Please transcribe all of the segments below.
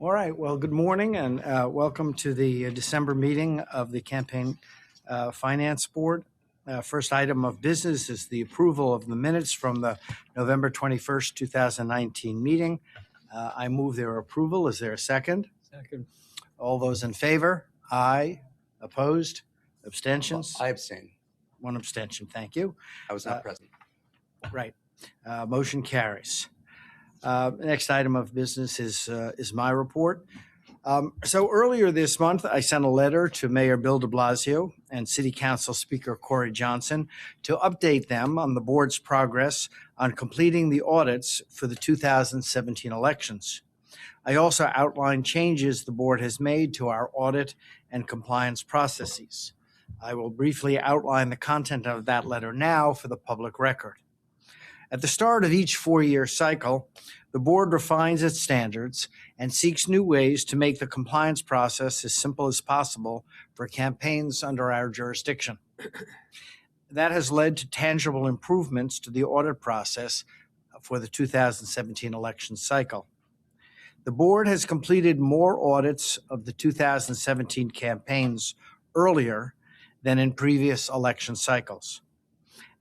All right. Well, good morning and welcome to the December meeting of the Campaign Finance Board. First item of business is the approval of the minutes from the November 21st, 2019 meeting. I move their approval. Is there a second? Second. All those in favor? Aye. Opposed? Abstentions? I abstain. One abstention. Thank you. I was not present. Right. Motion carries. Next item of business is my report. So earlier this month, I sent a letter to Mayor Bill de Blasio and City Council Speaker Corey Johnson to update them on the board's progress on completing the audits for the 2017 elections. I also outlined changes the board has made to our audit and compliance processes. I will briefly outline the content of that letter now for the public record. At the start of each four-year cycle, the board refines its standards and seeks new ways to make the compliance process as simple as possible for campaigns under our jurisdiction. That has led to tangible improvements to the audit process for the 2017 election cycle. The board has completed more audits of the 2017 campaigns earlier than in previous election cycles.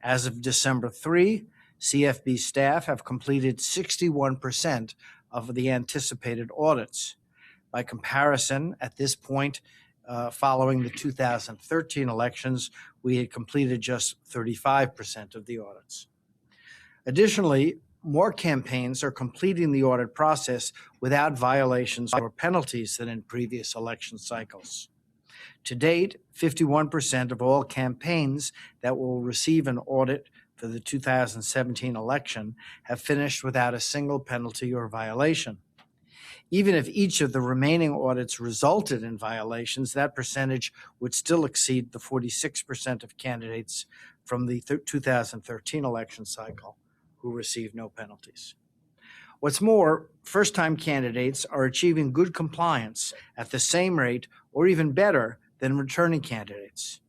As of December 3, CFB staff have completed 61% of the anticipated audits. By comparison, at this point, following the 2013 elections, we had completed just 35% of the audits. Additionally, more campaigns are completing the audit process without violations or penalties than in previous election cycles. To date, 51% of all campaigns that will receive an audit for the 2017 election have finished without a single penalty or violation. Even if each of the remaining audits resulted in violations, that percentage would still exceed the 46% of candidates from the 2013 election cycle who received no penalties. What's more, first-time candidates are achieving good compliance at the same rate or even better than returning candidates.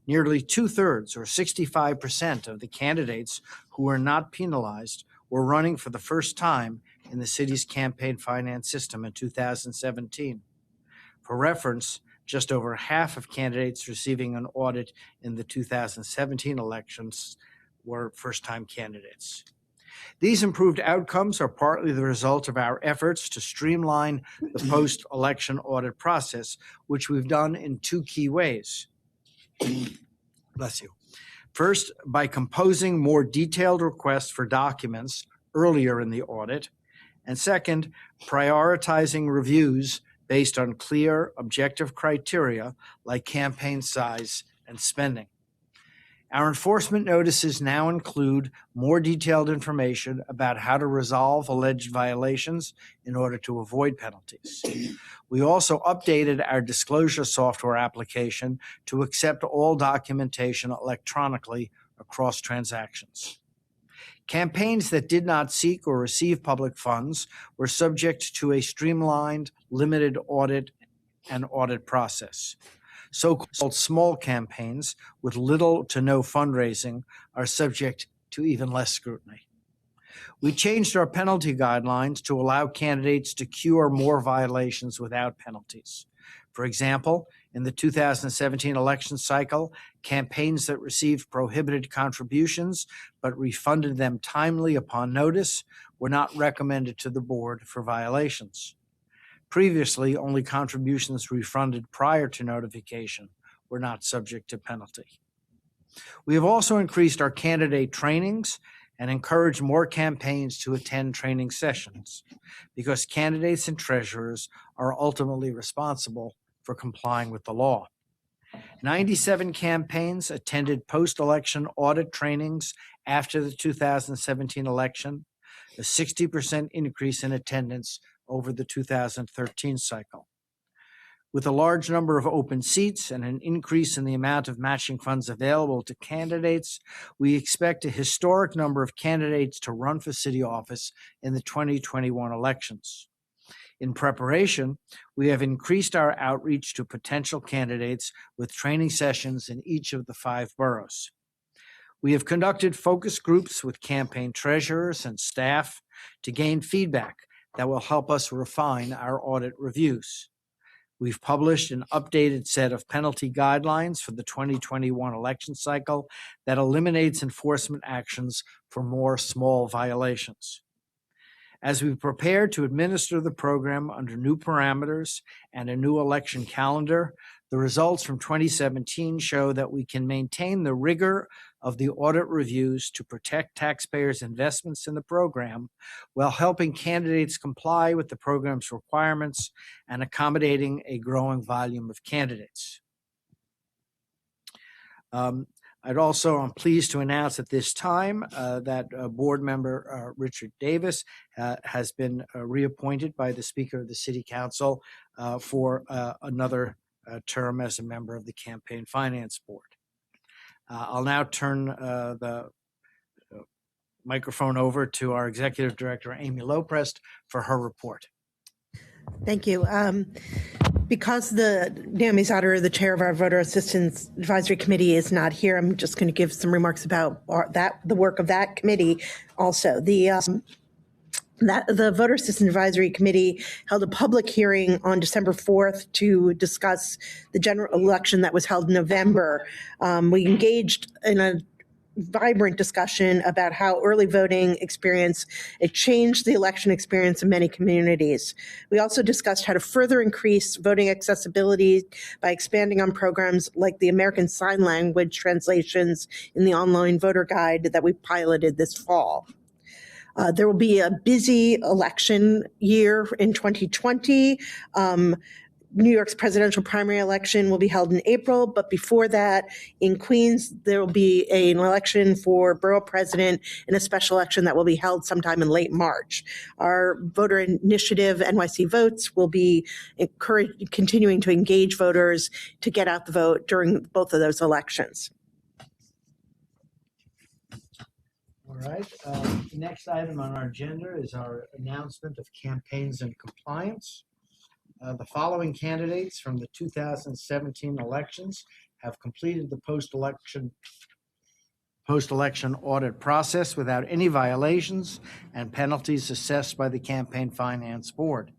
Nearly two-thirds, or 65% of the candidates who were not penalized were running for the first time in the city's campaign finance system in 2017. For reference, just over half of candidates receiving an audit in the 2017 elections were first-time candidates. These improved outcomes are partly the result of our efforts to streamline the post-election audit process, which we've done in two key ways. Bless you. First, by composing more detailed requests for documents earlier in the audit. And second, prioritizing reviews based on clear, objective criteria like campaign size and spending. Our enforcement notices now include more detailed information about how to resolve alleged violations in order to avoid penalties. We also updated our disclosure software application to accept all documentation electronically across transactions. Campaigns that did not seek or receive public funds were subject to a streamlined, limited audit and audit process. So-called small campaigns with little to no fundraising are subject to even less scrutiny. We changed our penalty guidelines to allow candidates to cure more violations without penalties. For example, in the 2017 election cycle, campaigns that received prohibited contributions but refunded them timely upon notice were not recommended to the board for violations. Previously, only contributions refunded prior to notification were not subject to penalty. We have also increased our candidate trainings and encouraged more campaigns to attend training sessions because candidates and treasurers are ultimately responsible for complying with the law. 97 campaigns attended post-election audit trainings after the 2017 election, a 60% increase in attendance over the 2013 cycle. With a large number of open seats and an increase in the amount of matching funds available to candidates, we expect a historic number of candidates to run for city office in the 2021 elections. In preparation, we have increased our outreach to potential candidates with training sessions in each of the 5 boroughs. We have conducted focus groups with campaign treasurers and staff to gain feedback that will help us refine our audit reviews. We've published an updated set of penalty guidelines for the 2021 election cycle that eliminates enforcement actions for more small violations. As we prepare to administer the program under new parameters and a new election calendar, the results from 2017 show that we can maintain the rigor of the audit reviews to protect taxpayers' investments in the program while helping candidates comply with the program's requirements and accommodating a growing volume of candidates. I'm pleased to announce at this time that board member Richard Davis has been reappointed by the Speaker of the City Council for another term as a member of the Campaign Finance Board. I'll now turn the microphone over to our Executive Director, Amy Loprest, for her report. Thank you. Because Naomi's Otter, the chair of our Voter Assistance Advisory Committee, is not here, I'm just going to give some remarks about the work of that committee also. The Voter Assistance Advisory Committee held a public hearing on December 4th to discuss the general election that was held in November. We engaged in a vibrant discussion about how early voting experience, it changed the election experience in many communities. We also discussed how to further increase voting accessibility by expanding on programs like the American Sign Language translations in the online voter guide that we piloted this fall. There will be a busy election year in 2020. New York's presidential primary election will be held in April, but before that, in Queens, there will be an election for borough president and a special election that will be held sometime in late March. Our voter initiative, NYC Votes, will be continuing to engage voters to get out the vote during both of those elections. All right. The next item on our agenda is our announcement of campaigns and compliance. The following candidates from the 2017 elections have completed the post-election audit process without any violations and penalties assessed by the Campaign Finance Board.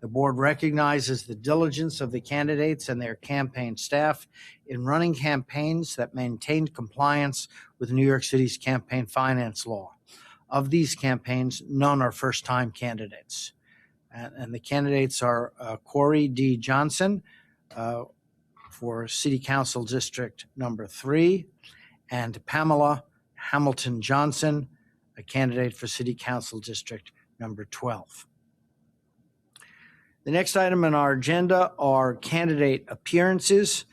The board recognizes the diligence of the candidates and their campaign staff in running campaigns that maintained compliance with New York City's campaign finance law. Of these campaigns, none are first-time candidates. And the candidates are Corey D. Johnson for City Council District number 3, and Pamela Hamilton Johnson, a candidate for City Council District number 12. The next item on our agenda are candidate appearances.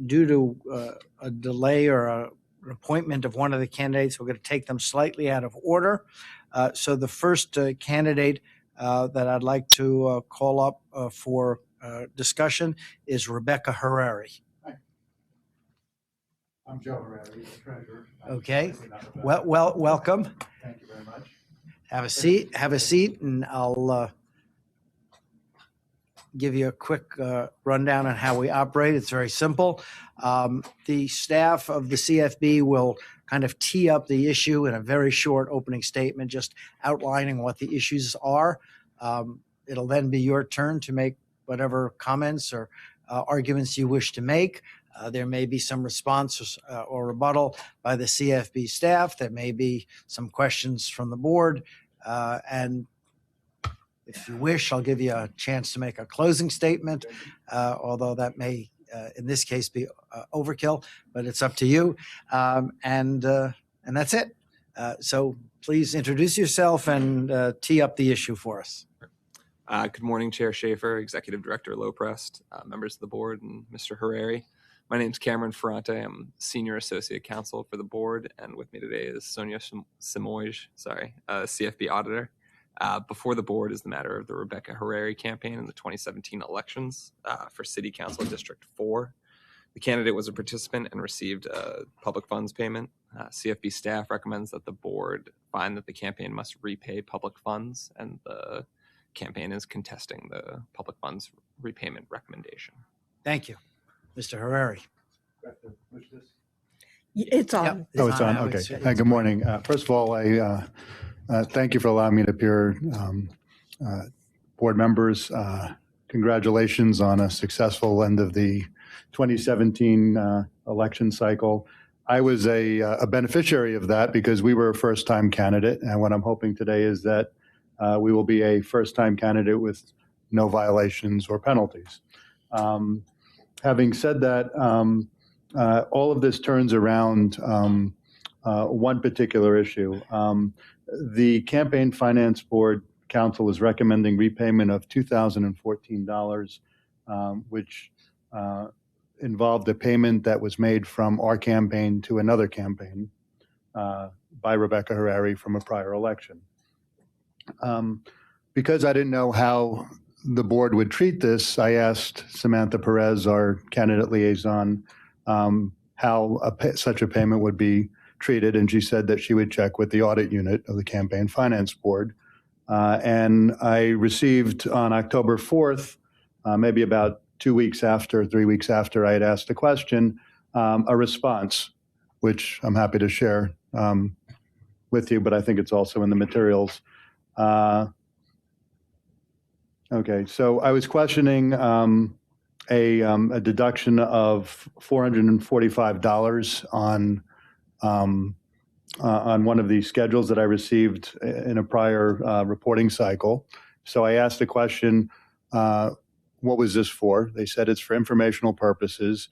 Due to a delay or an appointment of one of the candidates, we're going to take them slightly out of order. So the first candidate that I'd like to call up for discussion is Rebecca Herreri. Hi. I'm Joe Herreri, the treasurer. Okay. Welcome. Thank you very much. Have a seat, and I'll give you a quick rundown on how we operate. It's very simple. The staff of the CFB will kind of tee up the issue in a very short opening statement, just outlining what the issues are. It'll then be your turn to make whatever comments or arguments you wish to make. There may be some response or rebuttal by the CFB staff. There may be some questions from the board. And if you wish, I'll give you a chance to make a closing statement, although that may, in this case, be overkill, but it's up to you. And that's it. So please introduce yourself and tee up the issue for us. Good morning, Chair Schaefer, Executive Director Loprest, members of the board, and Mr. Herreri. My name is Cameron Ferrante. I'm Senior Associate Counsel for the board, and with me today is Sonia Simoj, CFB Auditor. Before the board is the matter of the Rebecca Herreri campaign in the 2017 elections for City Council District 4. The candidate was a participant and received a public funds payment. CFB staff recommends that the board find that the campaign must repay public funds, and the campaign is contesting the public funds repayment recommendation. Thank you. Mr. Herreri. It's on. Yep, It's on. Okay. Good morning. First of all, I thank you for allowing me to appear Board members, congratulations on a successful end of the 2017 election cycle. I was a beneficiary of that because we were a first-time candidate, and what I'm hoping today is that we will be a first-time candidate with no violations or penalties. Having said that, all of this turns around one particular issue. The Campaign Finance Board Council is recommending repayment of $2,014, which involved a payment that was made from our campaign to another campaign by Rebecca Harari from a prior election. Because I didn't know how the board would treat this, I asked Samantha Perez, our candidate liaison, how such a payment would be treated, and she said that she would check with the audit unit of the Campaign Finance Board. And I received on October 4th, maybe about 3 weeks after I had asked the question, a response, which I'm happy to share with you, but I think it's also in the materials. Okay, so I was questioning a deduction of $445 on one of these schedules that I received in a prior reporting cycle. So I asked the question, what was this for? They said it's for informational purposes.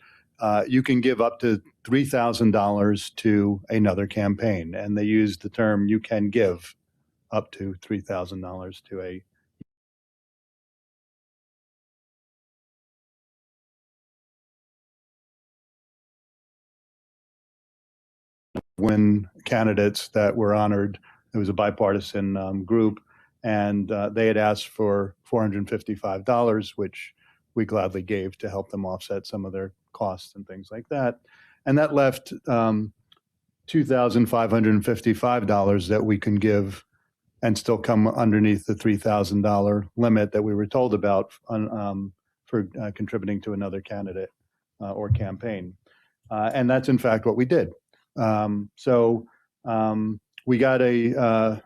You can give up to $3,000 to another campaign. And they used the term, you can give up to $3,000 to a win candidates that were honored. It was a bipartisan group, and they had asked for $455, which we gladly gave to help them offset some of their costs and things like that. And that left $2,555 that we can give and still come underneath the $3,000 limit that we were told about for contributing to another candidate or campaign. And that's in fact what we did. So we got the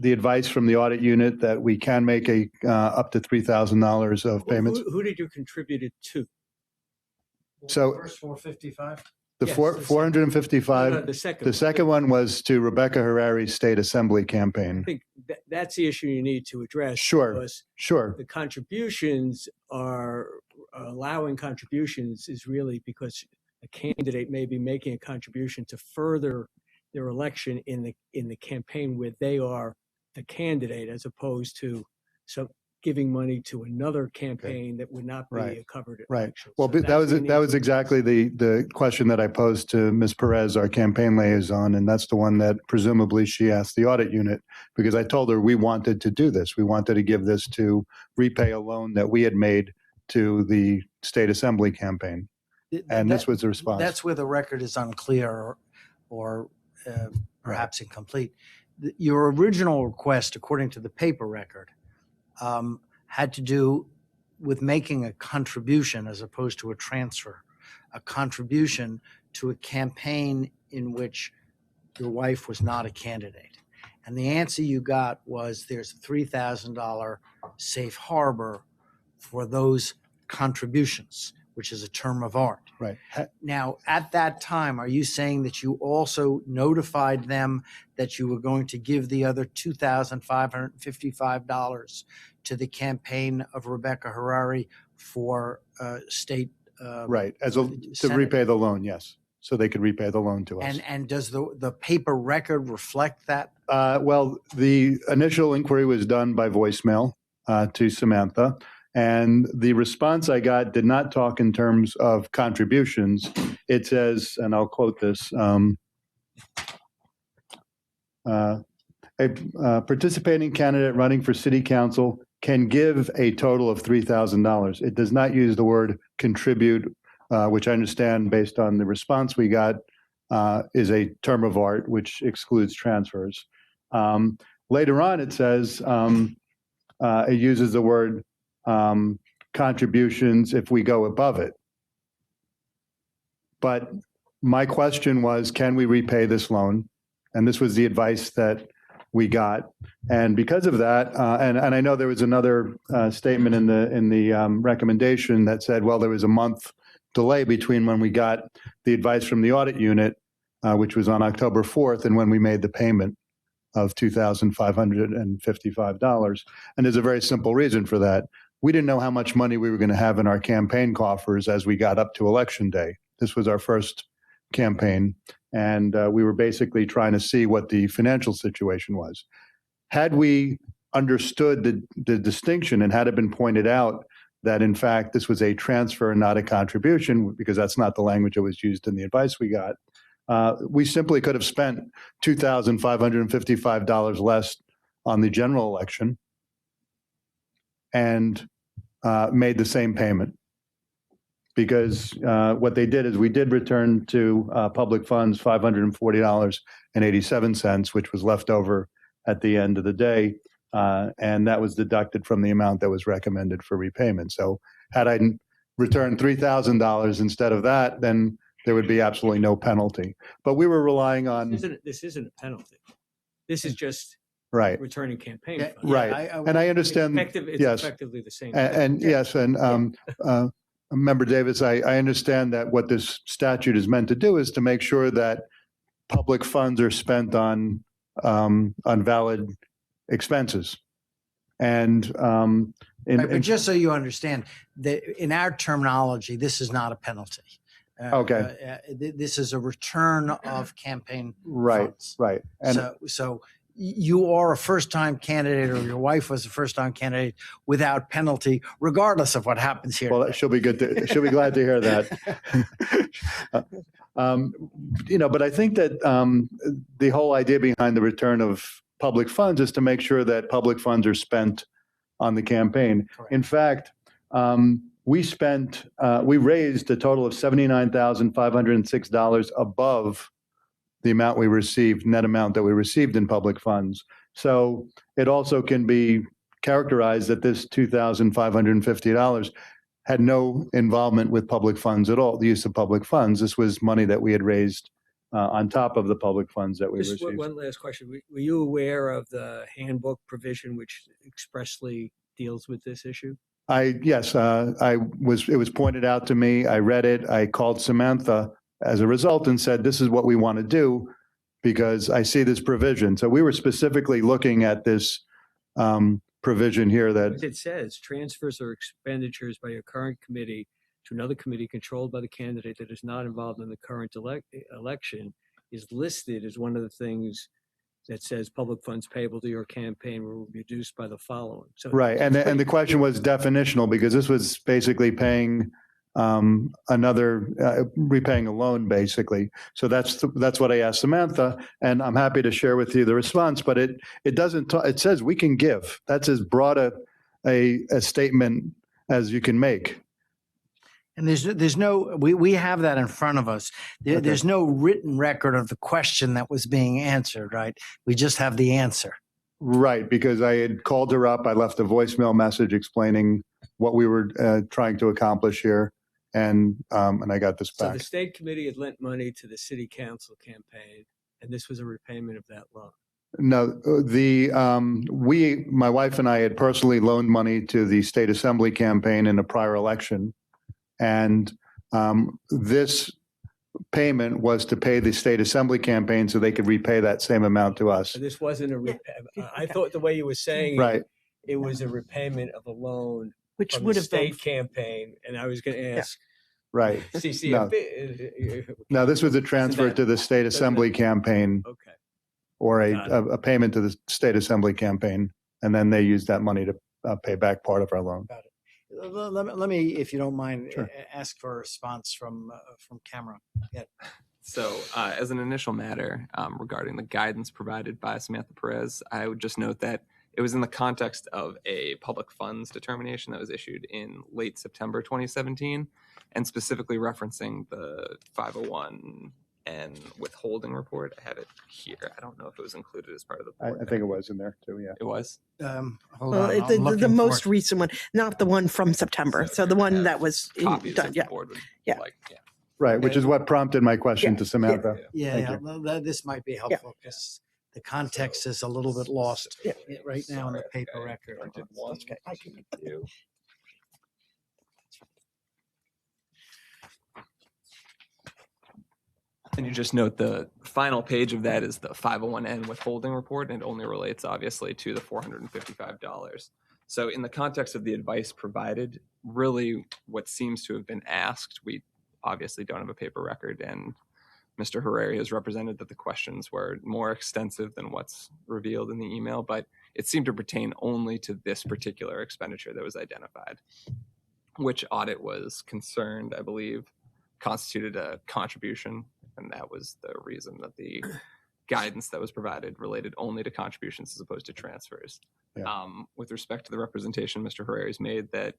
advice from the audit unit that we can make up to $3,000 of payments. Who did you contribute it to? So First 455? the Yes, 455, the second. the second one was to Rebecca Harari's state assembly I campaign. think that's the issue you need to address. Sure. Because Sure. the contributions are allowing contributions is really because a candidate may be making a contribution to further their election in the campaign where they are the candidate, as opposed to giving money to another campaign that would not be a covered election. Well, So that was exactly the question that I posed to Ms. Perez, our campaign liaison, and that's the one that presumably she asked the audit unit, because I told her we wanted to do this. We wanted to give this to repay a loan that we had made to the state assembly campaign. And this was the response. That's where the record is unclear or perhaps incomplete. Your original request, according to the paper record, had to do with making a contribution as opposed to a transfer, a contribution to a campaign in which your wife was not a candidate. And the answer you got was there's a $3,000 safe harbor for those contributions, which is a term of art. Right. Now, at that time, are you saying that you also notified them that you were going to give the other $2,555 to the campaign of Rebecca Harari for state? Right, to repay the loan, yes. So they could repay the loan to us. And does the paper record reflect that? Well, the initial inquiry was done by voicemail to Samantha. And the response I got did not talk in terms of contributions. It says, and I'll quote this, a participating candidate running for city council can give a total of $3,000. It does not use the word contribute, which I understand based on the response we got is a term of art, which excludes transfers. Later on, it says, it uses the word contributions if we go above it. But my question was, can we repay this loan? And this was the advice that we got. And because of that, and I know there was another statement in the recommendation that said, well, there was a month delay between when we got the advice from the audit unit, which was on October 4th, and when we made the payment of $2,555. And there's a very simple reason for that. We didn't know how much money we were going to have in our campaign coffers as we got up to Election Day. This was our first campaign, and we were basically trying to see what the financial situation was. Had we understood the distinction, and had it been pointed out that in fact this was a transfer and not a contribution, because that's not the language that was used in the advice we got, we simply could have spent $2,555 less on the general election and made the same payment. Because what they did is we did return to public funds $540.87, which was left over at the end of the day. And that was deducted from the amount that was recommended for repayment. So had I returned $3,000 instead of that, then there would be absolutely no penalty. But we were relying on... This isn't a penalty. This is just right. returning campaign funds. Right. And I understand... It's yes. effectively the same. And yes, and Member Davis, I understand that what this statute is meant to do is to make sure that public funds are spent on valid expenses. And but just so you understand, that in our terminology, this is not a penalty. Okay. This is a return of campaign funds. Right. And so you are a first-time candidate, or your wife was a first-time candidate, without penalty, regardless of what happens here. Well, she'll be she'll be glad to hear that. But I think that the whole idea behind the return of public funds is to make sure that public funds are spent on the campaign. Correct. In fact, we raised a total of $79,506 above the amount we received, net amount that we received in public funds. So it also can be characterized that this $2,550 had no involvement with public funds at all, the use of public funds. This was money that we had raised on top of the public funds that we Just received. one last question. Were you aware of the handbook provision which expressly deals with this issue? Yes, it was pointed out to me. I read it. I called Samantha as a result and said, this is what we want to do because I see this provision. So we were specifically looking at this provision here that it says transfers or expenditures by your current committee to another committee controlled by the candidate that is not involved in the current election is listed as one of the things that says public funds payable to your campaign will be reduced by the following. So right. And the question was definitional because this was basically paying repaying a loan, basically. So that's what I asked Samantha, and I'm happy to share with you the response. But it doesn't. It says we can give. That's as broad a statement as you can make. And there's no, we have that in front of us. There's no written record of the question that was being answered, right? We just have the answer. Right, because I had called her up. I left a voicemail message explaining what we were trying to accomplish here, and I got this back. So the state committee had lent money to the city council campaign, and this was a repayment of that loan. No, my wife and I had personally loaned money to the state assembly campaign in a prior election. And this payment was to pay the state assembly campaign so they could repay that same amount to us. So this wasn't a I thought the way you were saying right. It was a repayment of a loan which from would the have state campaign. And I was going to ask. Right. No, this was a transfer to the state assembly campaign. Okay. Or a payment to the state assembly campaign. And then they used that money to pay back part of our loan. Got it. Let me, if you don't mind, sure. ask for a response from Cameron. Yeah. So as an initial matter regarding the guidance provided by Samantha Perez, I would just note that it was in the context of a public funds determination that was issued in late September 2017, and specifically referencing the 501 and withholding report. I have it here. I don't know if it was included as part of the board. I think it was in there too, yeah. It was? Hold on. The most recent one, not the one from September. So the one that was done. Yeah. Yeah. Right, which is what prompted my question to Samantha. Yeah. This might be helpful because the context is a little bit lost right now in the paper record. And you just note the final page of that is the 501N withholding report, and it only relates obviously to the $455. So in the context of the advice provided, really what seems to have been asked, we obviously don't have a paper record, and Mr. Herrera has represented that the questions were more extensive than what's revealed in the email, but it seemed to pertain only to this particular expenditure that was identified. Which audit was concerned, I believe, constituted a contribution, and that was the reason that the guidance that was provided related only to contributions as opposed to transfers. Yeah. With respect to the representation Mr. Herrera's made that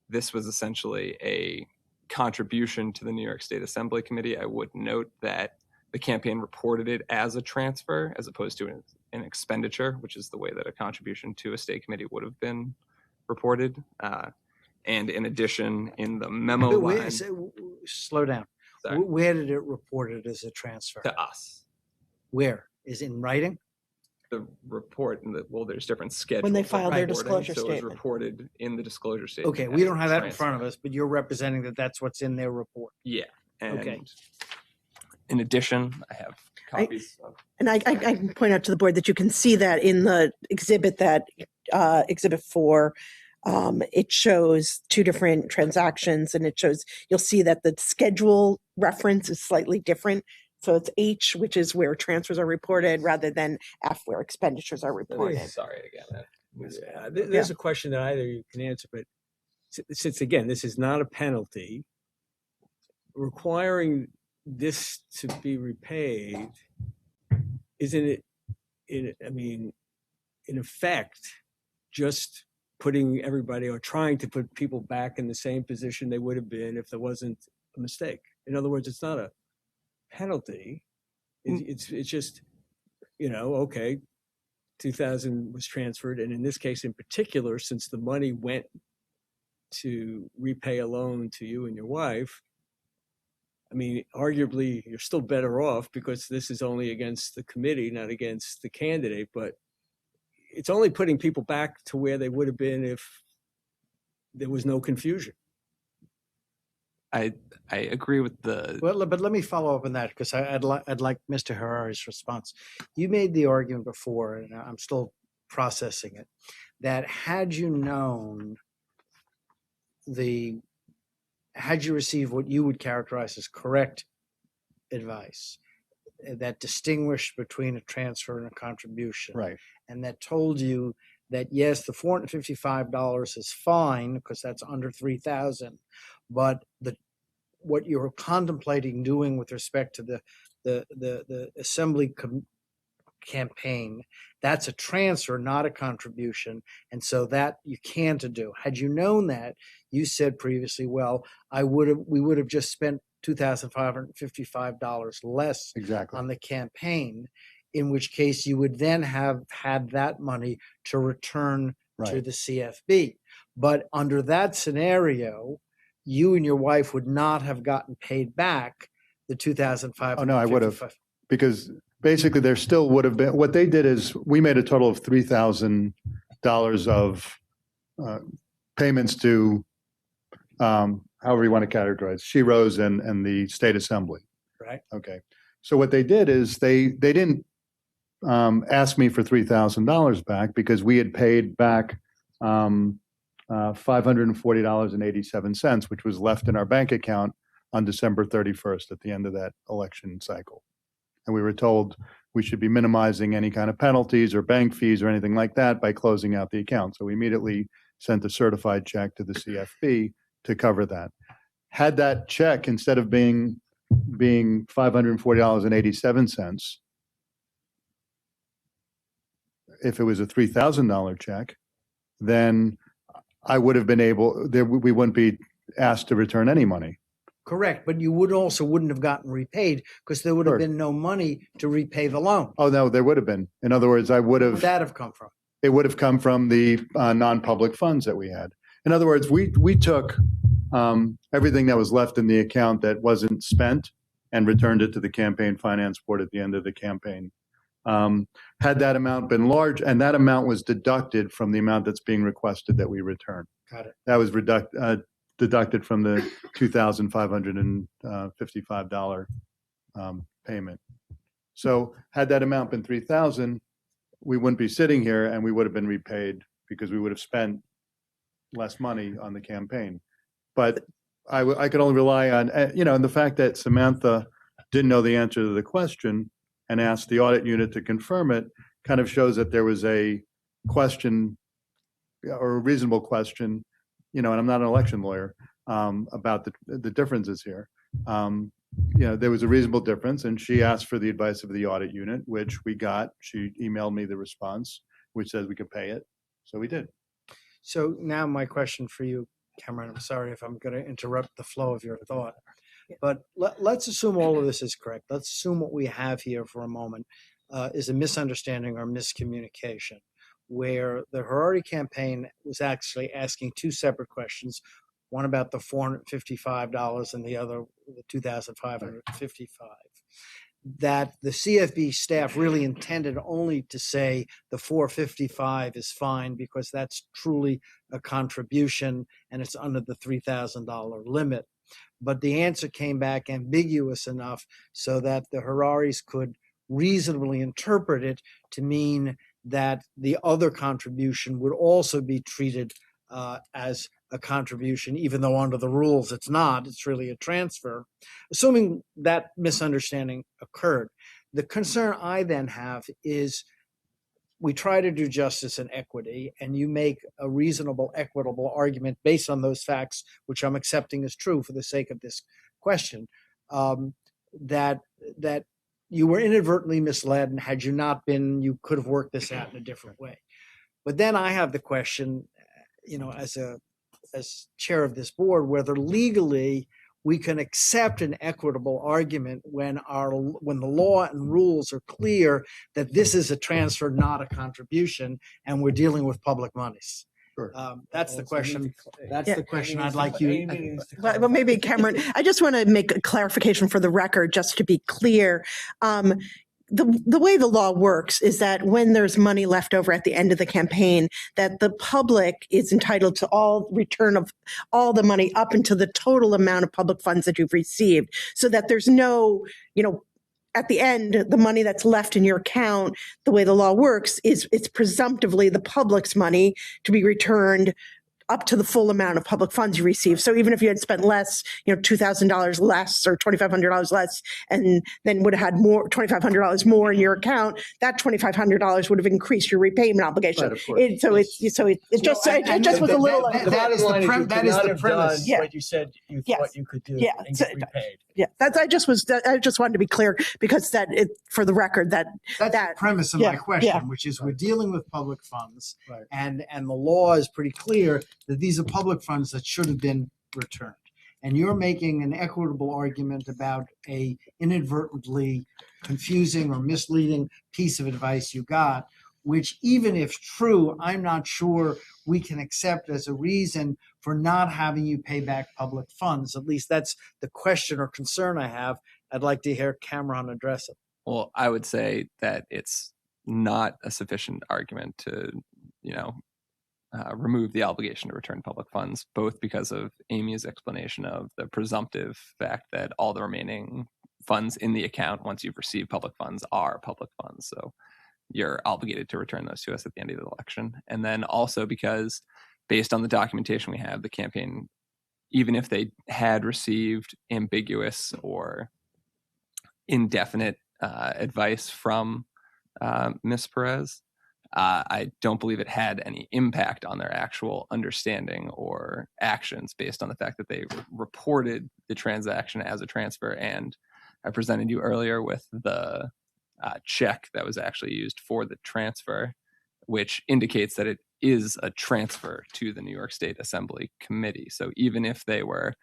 this was essentially a contribution to the New York State Assembly Committee, I would note that the campaign reported it as a transfer as opposed to an expenditure, which is the way that a contribution to a state committee would have been reported. And in addition, in the memo line, Slow down. sorry, Where did it report it as a transfer? to us, Where? Is it in writing? the report, and well, there's different schedules. When they of file their reporting, disclosure so it was statement. reported in the disclosure statement. Okay, we as don't a have that in front of transfer. us, but you're representing that that's what's in their report. Yeah, and Okay. in addition, I have copies of. And I can point out to the board that you can see that in the exhibit that, Exhibit 4, it shows two different transactions, and it shows, you'll see that the schedule reference is slightly different. So it's H, which is where transfers are reported, rather than F, where expenditures are reported. Sorry again. There's a question that either you can answer, but since again, this is not a penalty, requiring this to be repaid, isn't it, in effect, just putting everybody or trying to put people back in the same position they would have been if there wasn't a mistake? In other words, it's not a penalty. It's just, okay, 2,000 was transferred. And in this case in particular, since the money went to repay a loan to you and your wife, arguably you're still better off because this is only against the committee, not against the candidate, but it's only putting people back to where they would have been if there was no confusion. I agree with the. Well, but let me follow up on that because I'd like Mr. Herrera's response. You made the argument before, and I'm still processing it, that had you received what you would characterize as correct advice that distinguished between a transfer and a contribution, Right. and that told you that yes, the $455 is fine because that's under $3,000, but what you're contemplating doing with respect to the assembly campaign, that's a transfer, not a contribution, and so that you can't do. Had you known that, you said previously, well, we would have just spent $2,555 less Exactly. on the campaign, in which case you would then have had that money to return to Right. the CFB. But under that scenario, you and your wife would not have gotten paid back the $2,555. Oh, no, I would have. Because basically there still would have been, what they did is we made a total of $3,000 of payments to, however you want to categorize, She-Rose and the state assembly. Right. Okay. So what they did is they didn't ask me for $3,000 back because we had paid back $540.87, which was left in our bank account on December 31st at the end of that election cycle. And we were told we should be minimizing any kind of penalties or bank fees or anything like that by closing out the account. So we immediately sent a certified check to the CFB to cover that. Had that check, instead of being $540.87, if it was a $3,000 check, then I would have been we wouldn't be asked to return any money. Correct, but you wouldn't have gotten repaid because there would have Sure. been no money to repay the loan. Oh, no, there would have been. In other words, Where would that have come from? it would have come from the non-public funds that we had. In other words, we took everything that was left in the account that wasn't spent and returned it to the campaign finance board at the end of the campaign Had that amount been large, and that amount was deducted from the amount that's being requested that we return. Got it. That was deducted from the $2,555 payment. So had that amount been $3,000, we wouldn't be sitting here, and we would have been repaid because we would have spent less money on the campaign. But I could only rely on, and the fact that Samantha didn't know the answer to the question and asked the audit unit to confirm it kind of shows that there was a question or a reasonable question, and I'm not an election lawyer, about the differences here. There was a reasonable difference, and she asked for the advice of the audit unit, which we got. She emailed me the response, which says we could pay it. So we did. So now my question for you, Cameron, I'm sorry if I'm going to interrupt the flow of your thought, but let's assume all of this is correct. Let's assume what we have here for a moment is a misunderstanding or miscommunication, where the Harari campaign was actually asking two separate questions, one about the $455 and the other the $2,555. That the CFB staff really intended only to say the $455 is fine because that's truly a contribution and it's under the $3,000 limit. But the answer came back ambiguous enough so that the Hararis could reasonably interpret it to mean that the other contribution would also be treated as a contribution, even though under the rules it's not, it's really a transfer. Assuming that misunderstanding occurred, the concern I then have is we try to do justice and equity, and you make a reasonable, equitable argument based on those facts, which I'm accepting is true for the sake of this question, that you were inadvertently misled, and had you not been, you could have worked this out in a different way. But then I have the question, as chair of this board, whether legally we can accept an equitable argument when the law and rules are clear that this is a transfer, not a contribution, and we're dealing with public monies. Sure. That's the question. That's the question I'd like you. Well, maybe Cameron, I just want to make a clarification for the record, just to be clear. The way the law works is that when there's money left over at the end of the campaign, that the public is entitled to all return of all the money up into the total amount of public funds that you've received, so that there's no, at the end, the money that's left in your account, the way the law works is it's presumptively the public's money to be returned up to the full amount of public funds you receive. So even if you had spent less, $2,000 less or $2,500 less, and then would have had more, $2,500 more in your account, that $2,500 would have increased your repayment obligation. Right, of course. It just was a little. That is the premise. Yeah. What you said you Yes. thought you could do Yeah. and get repaid. Yeah, I just wanted to be clear because for the record, That's the premise of my question, which is we're dealing with public funds, Right. and the law is pretty clear that these are public funds that should have been returned. And you're making an equitable argument about a inadvertently confusing or misleading piece of advice you got, which even if true, I'm not sure we can accept as a reason for not having you pay back public funds. At least that's the question or concern I have. I'd like to hear Cameron address it. Well, I would say that it's not a sufficient argument to, remove the obligation to return public funds, both because of Amy's explanation of the presumptive fact that all the remaining funds in the account, once you've received public funds, are public funds. So you're obligated to return those to us at the end of the election. And then also because based on the documentation we have, the campaign, even if they had received ambiguous or indefinite advice from Ms. Perez, I don't believe it had any impact on their actual understanding or actions based on the fact that they reported the transaction as a transfer. And I presented you earlier with the check that was actually used for the transfer, which indicates that it is a transfer to the New York State Assembly Committee. So even if they were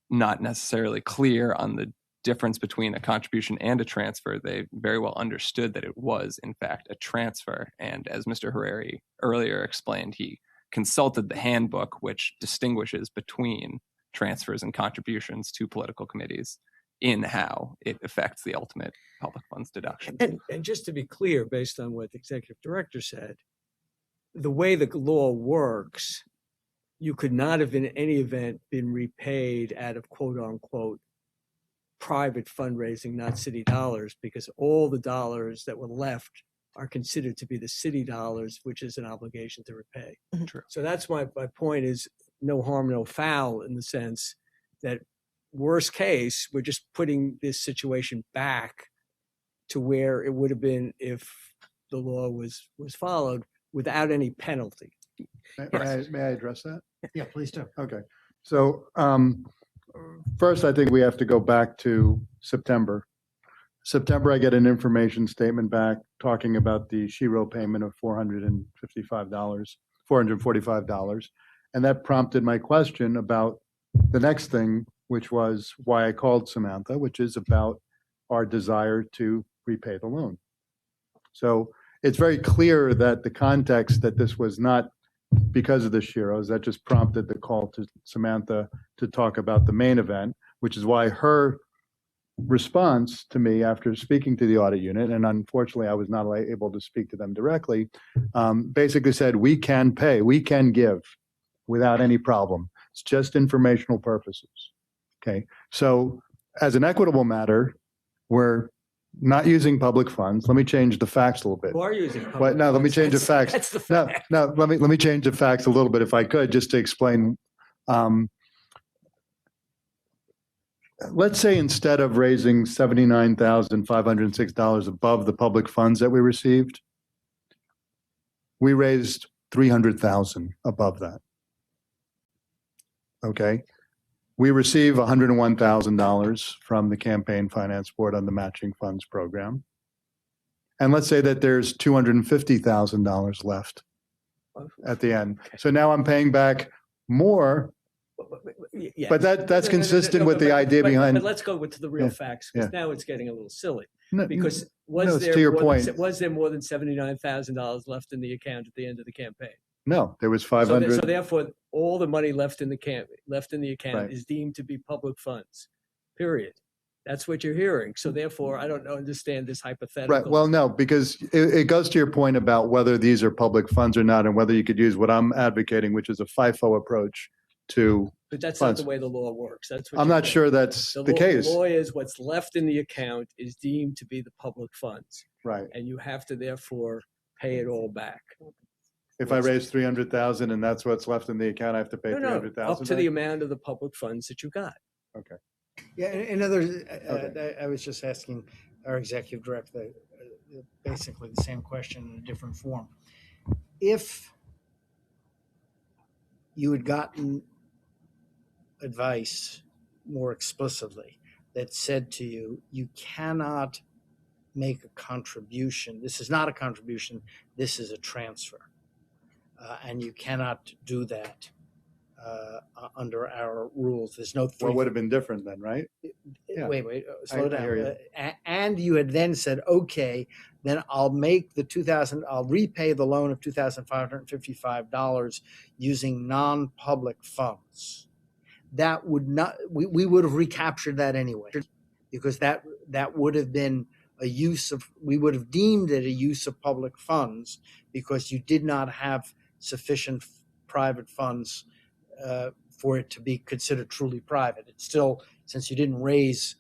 not necessarily clear on the difference between a contribution and a transfer, they very well understood that it was in fact a transfer. And as Mr. Harari earlier explained, he consulted the handbook, which distinguishes between transfers and contributions to political committees. in how it affects the ultimate public funds deduction. And just to be clear, based on what the executive director said, the way the law works, you could not have in any event been repaid out of quote unquote private fundraising, not city dollars, because all the dollars that were left are considered to be the city dollars, which is an obligation to repay. True. So that's my point is no harm, no foul, in the sense that worst case, we're just putting this situation back to where it would have been if the law was followed without any penalty. May I address that? Yeah, please do. Okay. So first, I think we have to go back to September. September, I get an information statement back talking about the SHIRO payment of $445. And that prompted my question about the next thing, which was why I called Samantha, which is about our desire to repay the loan. So it's very clear that the context that this was not because of the SHIROs, that just prompted the call to Samantha to talk about the main event, which is why her response to me after speaking to the audit unit, and unfortunately I was not able to speak to them directly, basically said, we can pay, we can give without any problem. It's just informational purposes. Okay. So as an equitable matter, we're not using public funds. Let me change the facts a little bit. Who are using public Well, no, let me funds? change the facts. That's the No, fact. no, let me change the facts a little bit if I could, just to explain. Let's say instead of raising $79,506 above the public funds that we received, we raised $300,000 above that. Okay. We receive $101,000 from the Campaign Finance Board on the Matching Funds Program. And let's say that there's $250,000 left at the end. So now I'm paying back more, Yeah. but that's consistent with the idea But behind. let's go to the real Yeah, facts, because yeah. now it's getting a little silly. No, Because no, it's to your more than, point. was there more than $79,000 left in the account at the end of the campaign? No, there was So 500. therefore, all the money left in the account Right. is deemed to be public funds. Period. That's what you're hearing. So therefore, I don't understand this hypothetical. Right. Well, no, because it goes to your point about whether these are public funds or not, and whether you could use what I'm advocating, which is a FIFO approach to. But that's funds. not the way the law works. That's what I'm you're not saying. sure that's the case. The law is what's left in the account is deemed to be the public funds, Right. and you have to therefore pay it all back. If I raise 300,000 and that's what's left in the account, I have to pay No, 300,000. up to the amount of the public funds that you got. Okay. Yeah, in other, Okay. I was just asking our executive director basically the same question in a different form. If you had gotten advice more explicitly that said to you, you cannot make a contribution. This is not a contribution. This is a transfer. And you cannot do that under our rules. There's no What would have been different then, right? Yeah. Wait, slow I down. hear you. And you had then said, okay, then I'll make I'll repay the loan of $2,555 using non-public funds. That would not, we would have recaptured that anyway, because that would have been we would have deemed it a use of public funds because you did not have sufficient private funds for it to be considered truly private. It's still, since you didn't raise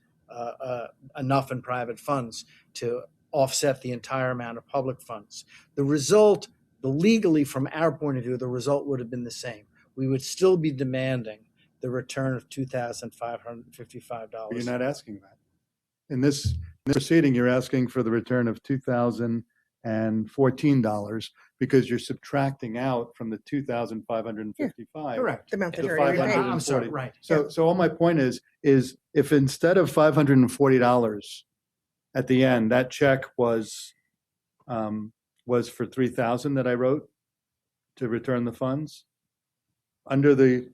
enough in private funds to offset the entire amount of public funds. The result, legally from our point of view, the result would have been the same. We would still be demanding the return of $2,555. You're not asking that. In this proceeding, you're asking for the return of $2,014 because you're subtracting out from the $2,555. Correct. The amount that The you're already 500 paying. I'm sorry, right. So all my point is if instead of $540 at the end, that check was for $3,000 that I wrote to return the funds, under the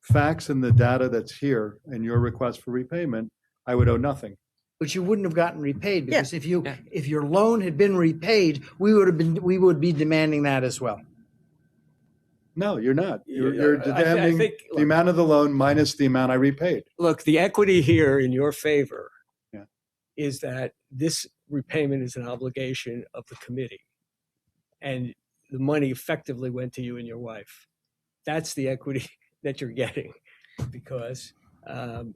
facts and the data that's here and your request for repayment, I would owe nothing. But you wouldn't have gotten repaid because if Yeah. your loan had been repaid, we would be demanding that as well. No, you're not. You're I demanding think, the look, amount of the loan minus the amount I repaid. look, the equity here in your favor Yeah. is that this repayment is an obligation of the committee, and the money effectively went to you and your wife. That's the equity that you're getting, because the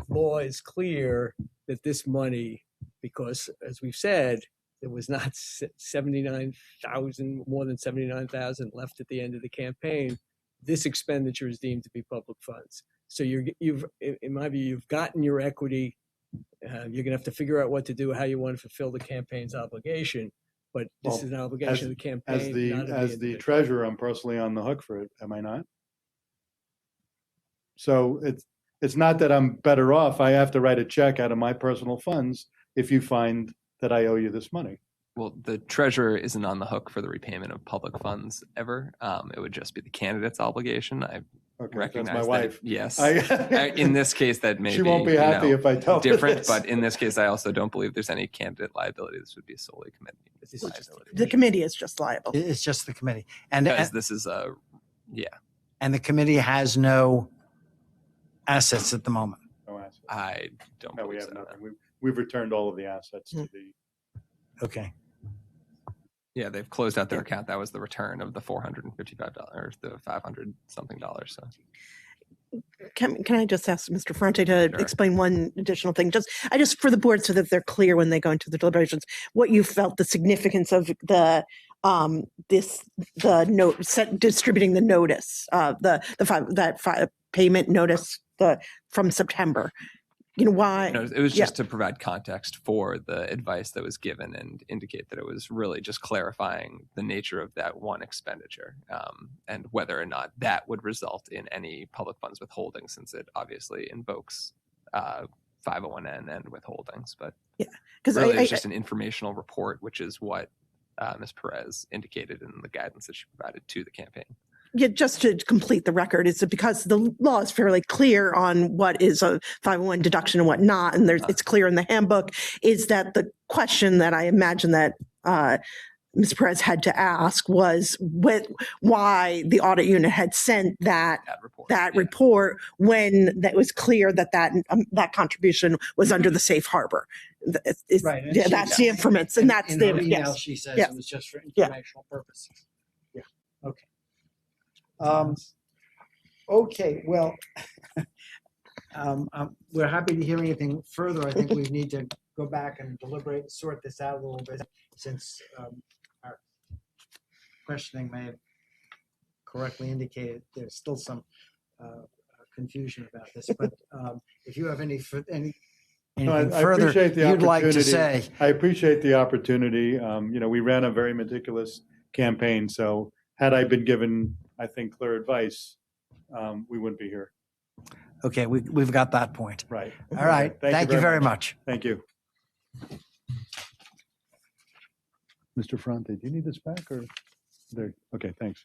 law is clear that this money, because as we've said, there was not 79,000, more than 79,000 left at the end of the campaign. This expenditure is deemed to be public funds. So you've, in my view, you've gotten your equity. You're going to have to figure out what to do, how you want to fulfill the campaign's obligation. But this is an obligation of the campaign. As the treasurer, I'm personally on the hook for it. Am I not? So it's not that I'm better off. I have to write a check out of my personal funds if you find that I owe you this money. Well, the treasurer isn't on the hook for the repayment of public funds ever. It would just be the candidate's obligation. I Okay, recognize that's my that, wife. yes. I- In this case, that may She won't be happy if I tell her different, this. but in this case, I also don't believe there's any candidate liability. This would be solely committee liability. The committee is just liable. It's just the committee. And Because this is and the committee has no assets at the moment. No assets. I don't No, we believe have so. nothing. We've returned all of the assets to the. Okay. Yeah, they've closed out their account. That was the return of the $455, the $500 something dollars. So Can I just ask Mr. Ferrante to Sure. explain one additional thing? I just for the board, so that they're clear when they go into the deliberations, what you felt the significance of the distributing the notice, the payment notice from September. You know why? it was just to provide context for the advice that was given and indicate that it was really just clarifying the nature of that one expenditure and whether or not that would result in any public funds withholding, since it obviously invokes 501N and withholdings. But because really, it's just an informational report, which is what Ms. Perez indicated in the guidance that she provided to the campaign. Yeah, just to complete the record, is that because the law is fairly clear on what is a 501 deduction and what not, and it's clear in the handbook, is that the question that I imagine that Ms. Perez had to ask was why the audit unit had sent that report when that was clear that contribution was under the safe harbor. Right. Yeah, that's the information, and that's in the her email. yes. She says Yes. it was just for informational purposes. Yeah. Okay. Okay. Well, we're happy to hear anything further. I think we need to go back and deliberate and sort this out a little bit, since our questioning may have correctly indicated there's still some confusion about this. But if you have anything further appreciate the you'd like to opportunity. say. I appreciate the opportunity. We ran a very meticulous campaign, so had I been given, I think, clear advice, we wouldn't be here. Okay, we've got that point. Right. All right. Thank you very much. Thank you. Mr. Ferrante, do you need this back or there? Okay, thanks.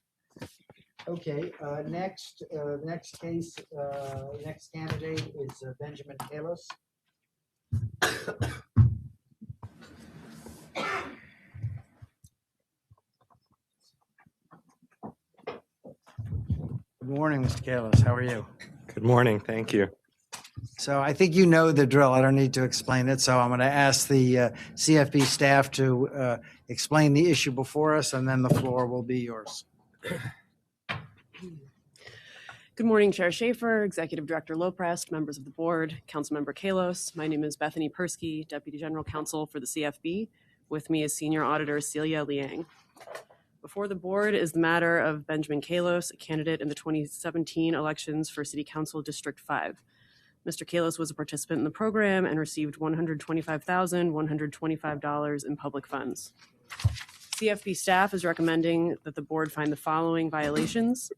Okay, next case, next candidate is Benjamin Kalos. Good morning, Mr. Kalos. How are you? Good morning. Thank you. So I think you know the drill. I don't need to explain it. So I'm going to ask the CFB staff to explain the issue before us, and then the floor will be yours. Good morning, Chair Schaefer, Executive Director Loprest, members of the board, Councilmember Kalos. My name is Bethany Persky, Deputy General Counsel for the CFB. With me is Senior Auditor Celia Liang. Before the board is the matter of Benjamin Kalos, a candidate in the 2017 elections for City Council District 5. Mr. Kalos was a participant in the program and received $125,125 in public funds. CFB staff is recommending that the board find the following violations: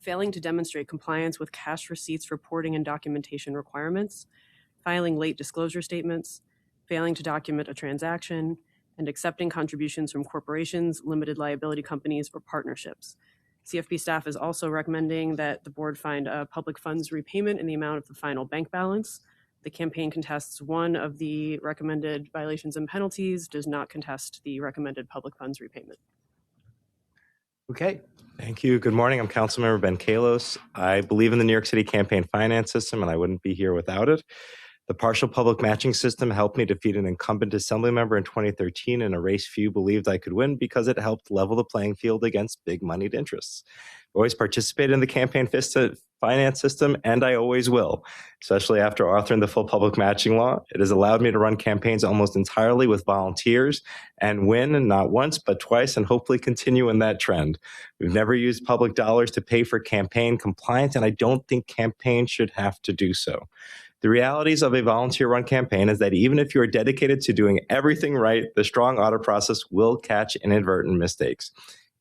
failing to demonstrate compliance with cash receipts reporting and documentation requirements, filing late disclosure statements, failing to document a transaction, and accepting contributions from corporations, limited liability companies, or partnerships. CFB staff is also recommending that the board find a public funds repayment in the amount of the final bank balance. The campaign contests one of the recommended violations and penalties, does not contest the recommended public funds repayment. Okay. Thank you. Good morning. I'm Councilmember Ben Kalos. I believe in the New York City campaign finance system, and I wouldn't be here without it. The partial public matching system helped me defeat an incumbent assembly member in 2013 in a race few believed I could win because it helped level the playing field against big moneyed interests. I always participated in the campaign finance system, and I always will, especially after authoring the full public matching law. It has allowed me to run campaigns almost entirely with volunteers and win, and not once, but twice, and hopefully continue in that trend. We've never used public dollars to pay for campaign compliance, and I don't think campaigns should have to do so. The realities of a volunteer-run campaign is that even if you are dedicated to doing everything right, the strong audit process will catch inadvertent mistakes.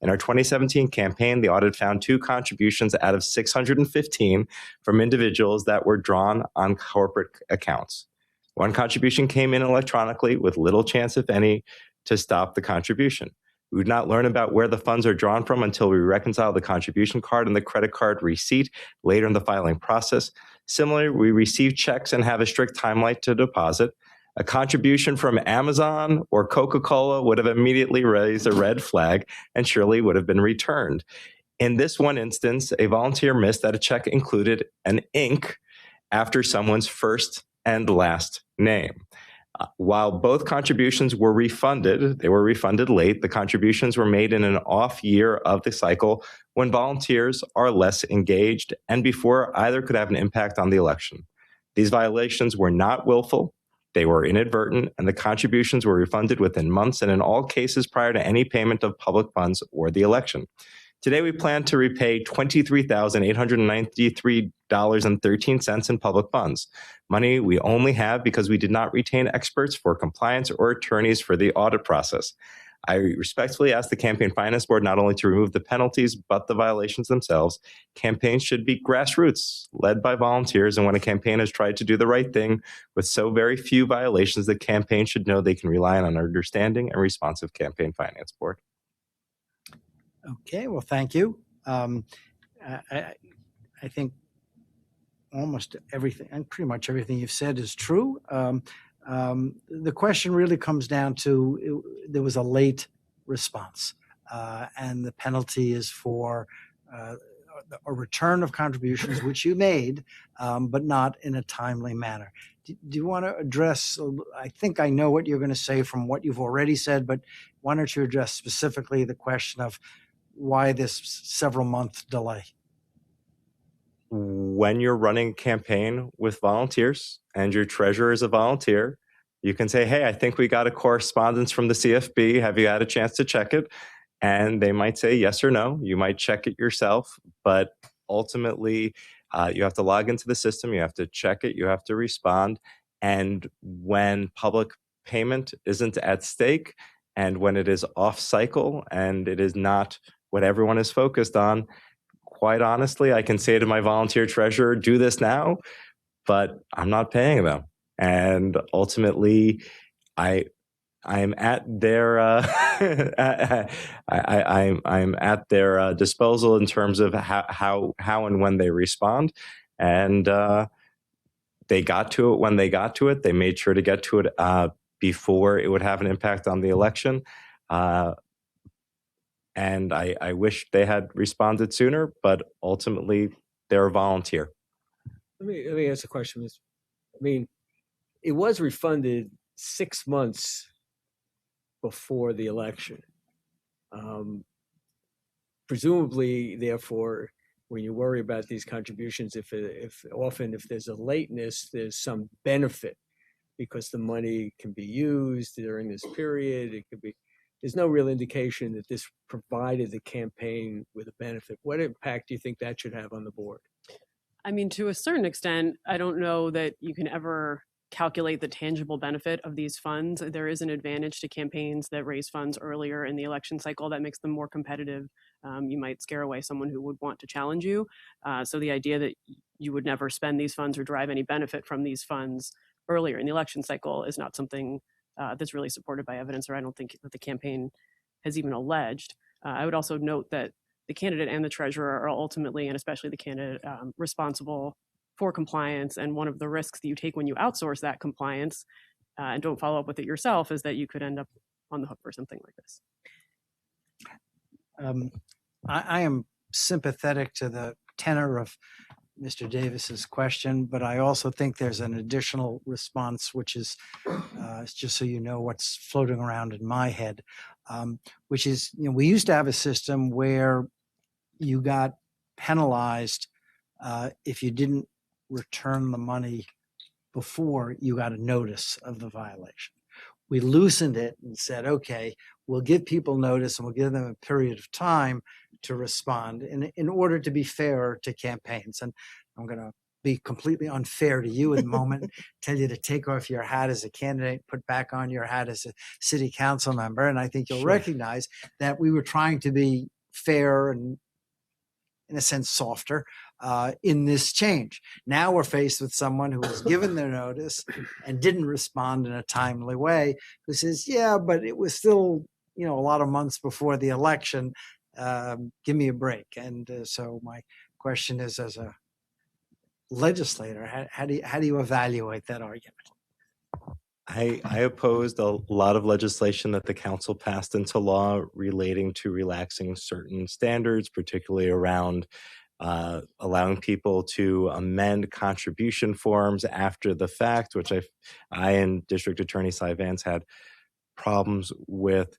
In our 2017 campaign, the audit found 2 contributions out of 615 from individuals that were drawn on corporate accounts. 1 contribution came in electronically with little chance, if any, to stop the contribution. We would not learn about where the funds are drawn from until we reconcile the contribution card and the credit card receipt later in the filing process. Similarly, we receive checks and have a strict timeline to deposit. A contribution from Amazon or Coca-Cola would have immediately raised a red flag and surely would have been returned. In this one instance, a volunteer missed that a check included an Inc. after someone's first and last name. While both contributions were refunded, they were refunded late. The contributions were made in an off year of the cycle when volunteers are less engaged and before either could have an impact on the election. These violations were not willful. They were inadvertent, and the contributions were refunded within months and in all cases prior to any payment of public funds or the election. Today, we plan to repay $23,893.13 in public funds, money we only have because we did not retain experts for compliance or attorneys for the audit process. I respectfully ask the Campaign Finance Board not only to remove the penalties, but the violations themselves. Campaigns should be grassroots, led by volunteers, and when a campaign has tried to do the right thing with so very few violations, the campaign should know they can rely on an understanding and responsive Campaign Finance Board. Okay, well, thank you. I think almost everything, and pretty much everything you've said is true. The question really comes down to there was a late response, and the penalty is for a return of contributions, which you made, but not in a timely manner. Do you want to address, I think I know what you're going to say from what you've already said, but why don't you address specifically the question of why this several-month delay? When you're running a campaign with volunteers and your treasurer is a volunteer, you can say, hey, I think we got a correspondence from the CFB. Have you had a chance to check it? And they might say yes or no. You might check it yourself, but ultimately you have to log into the system. You have to check it. You have to respond. And when public payment isn't at stake and when it is off cycle and it is not what everyone is focused on, quite honestly, I can say to my volunteer treasurer, do this now, but I'm not paying them. And ultimately, I'm at their I'm at their disposal in terms of how and when they respond. And they got to it when they got to it. They made sure to get to it before it would have an impact on the election. And I wish they had responded sooner, but ultimately they're a volunteer. Let me ask a question. I mean, it was refunded 6 months before the election. Presumably, therefore, when you worry about these contributions, if there's a lateness, there's some benefit because the money can be used during this period. It could be. There's no real indication that this provided the campaign with a benefit. What impact do you think that should have on the board? I mean, to a certain extent, I don't know that you can ever calculate the tangible benefit of these funds. There is an advantage to campaigns that raise funds earlier in the election cycle that makes them more competitive. You might scare away someone who would want to challenge you. So the idea that you would never spend these funds or derive any benefit from these funds earlier in the election cycle is not something that's really supported by evidence, or I don't think that the campaign has even alleged. I would also note that the candidate and the treasurer are ultimately, and especially the candidate, responsible for compliance. And one of the risks that you take when you outsource that compliance and don't follow up with it yourself is that you could end up on the hook for something like this. I am sympathetic to the tenor of Mr. Davis's question, but I also think there's an additional response, which is just so you know what's floating around in my head, which is, we used to have a system where you got penalized if you didn't return the money before you got a notice of the violation. We loosened it and said, okay, we'll give people notice and we'll give them a period of time to respond in order to be fair to campaigns. And I'm going to be completely unfair to you in the moment, tell you to take off your hat as a candidate, put back on your hat as a city council member. And I think you'll recognize that we were trying to be fair and, in a sense, softer in this change. Now we're faced with someone who was given their notice and didn't respond in a timely way, who says, yeah, but it was still, a lot of months before the election. Give me a break. And so my question is, as a legislator, how do you evaluate that argument? I opposed a lot of legislation that the council passed into law relating to relaxing certain standards, particularly around allowing people to amend contribution forms after the fact, which I and District Attorney Cy Vance had problems with.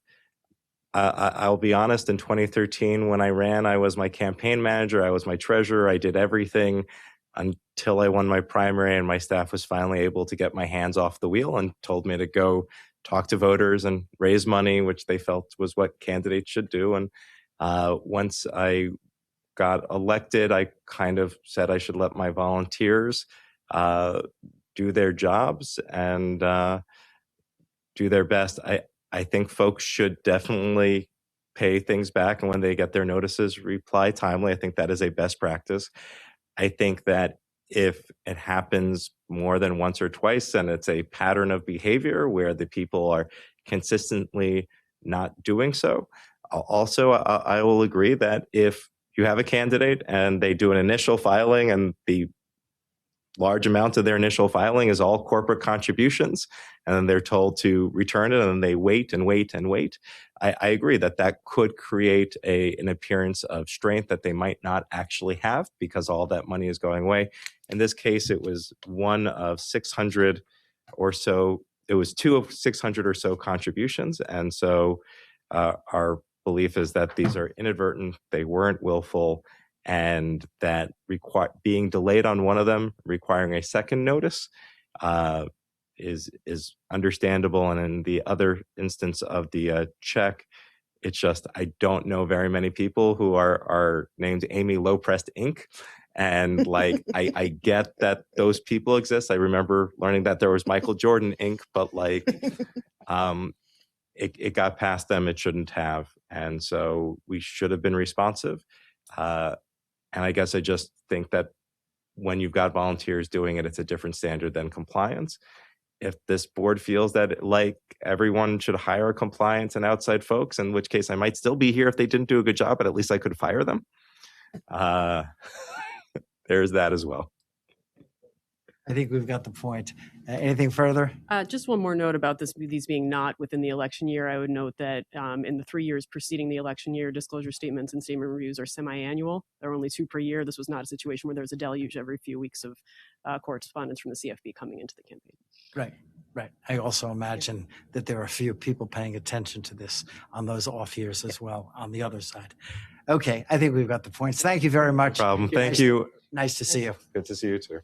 I'll be honest, in 2013, when I ran, I was my campaign manager, I was my treasurer, I did everything until I won my primary, and my staff was finally able to get my hands off the wheel and told me to go talk to voters and raise money, which they felt was what candidates should do. And once I got elected, I kind of said I should let my volunteers do their jobs and do their best. I think folks should definitely pay things back, and when they get their notices, reply timely. I think that is a best practice. I think that if it happens more than once or twice, and it's a pattern of behavior where the people are consistently not doing so. Also, I will agree that if you have a candidate and they do an initial filing and the large amount of their initial filing is all corporate contributions, and then they're told to return it, and then they wait and wait and wait. I agree that that could create an appearance of strength that they might not actually have because all that money is going away. In this case, it was one of 600 or so. It was two of 600 or so contributions, and so our belief is that these are inadvertent, they weren't willful, and that being delayed on one of them, requiring a second notice, is understandable. And in the other instance of the check, it's just I don't know very many people who are named Amy Loprest Inc. And like I get that those people exist. I remember learning that there was Michael Jordan Inc., but like it got past them. It shouldn't have, and so we should have been responsive. And I guess I just think that when you've got volunteers doing it, it's a different standard than compliance. If this board feels that like everyone should hire compliance and outside folks, in which case I might still be here if they didn't do a good job, but at least I could fire them. There's that as well. I think we've got the point. Anything further? Just one more note about these being not within the election year. I would note that in the 3 years preceding the election year, disclosure statements and statement reviews are semi-annual. There are only 2 per year. This was not a situation where there's a deluge every few weeks of correspondence from the CFB coming into the campaign. Right. I also imagine that there are a few people paying attention to this on those off years as well on the other side. Okay, I think we've got the points. Thank you very much. No problem. Thank you. Nice to see you. Good to see you too.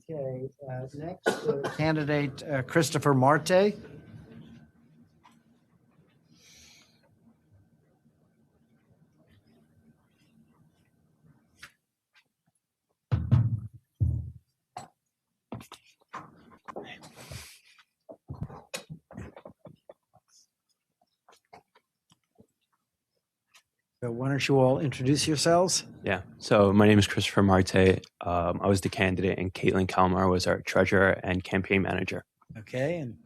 Okay, next candidate Christopher Marte. So why don't you all introduce yourselves? Yeah. So my name is Christopher Marte. I was the candidate, and Caitlin Kalmar was our treasurer and campaign manager. Okay, and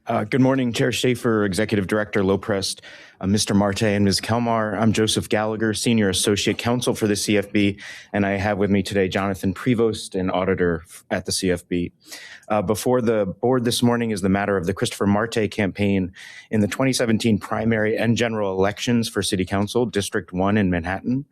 Good morning, Chair Schaefer, Executive Director Loprest, Mr. Marte, and Ms. Kelmar. I'm Joseph Gallagher, Senior Associate Counsel for the CFB, and I have with me today Jonathan Prevost, an auditor at the CFB. Before the board this morning is the matter of the Christopher Marte campaign in the 2017 primary and general elections for City Council, District 1 in Manhattan.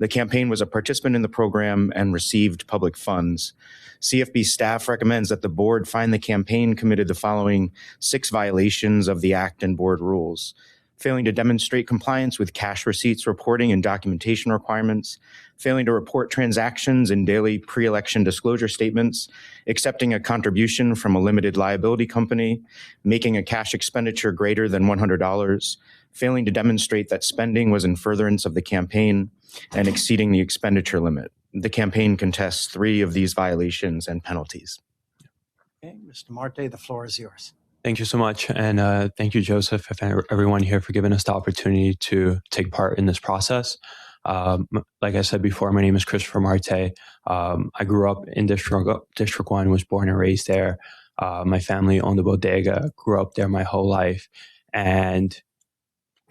The campaign was a participant in the program and received public funds. CFB staff recommends that the board find the campaign committed the following 6 violations of the Act and board rules: failing to demonstrate compliance with cash receipts reporting and documentation requirements, failing to report transactions in daily pre-election disclosure statements, accepting a contribution from a limited liability company, making a cash expenditure greater than $100, failing to demonstrate that spending was in furtherance of the campaign, and exceeding the expenditure limit. The campaign contests 3 of these violations and penalties. Okay, Mr. Marte, the floor is yours. Thank you so much. And thank you, Joseph, and everyone here for giving us the opportunity to take part in this process. Like I said before, my name is Christopher Marte. I grew up in District 1, was born and raised there. My family owned a bodega, grew up there my whole life. And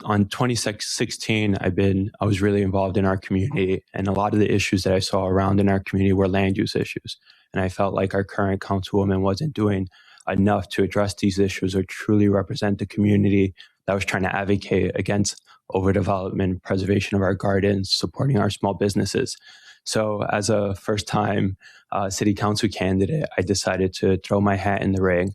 on 2016, I was really involved in our community, and a lot of the issues that I saw around in our community were land use issues. And I felt like our current councilwoman wasn't doing enough to address these issues or truly represent the community that was trying to advocate against overdevelopment, preservation of our gardens, supporting our small businesses. So as a first-time city council candidate, I decided to throw my hat in the ring.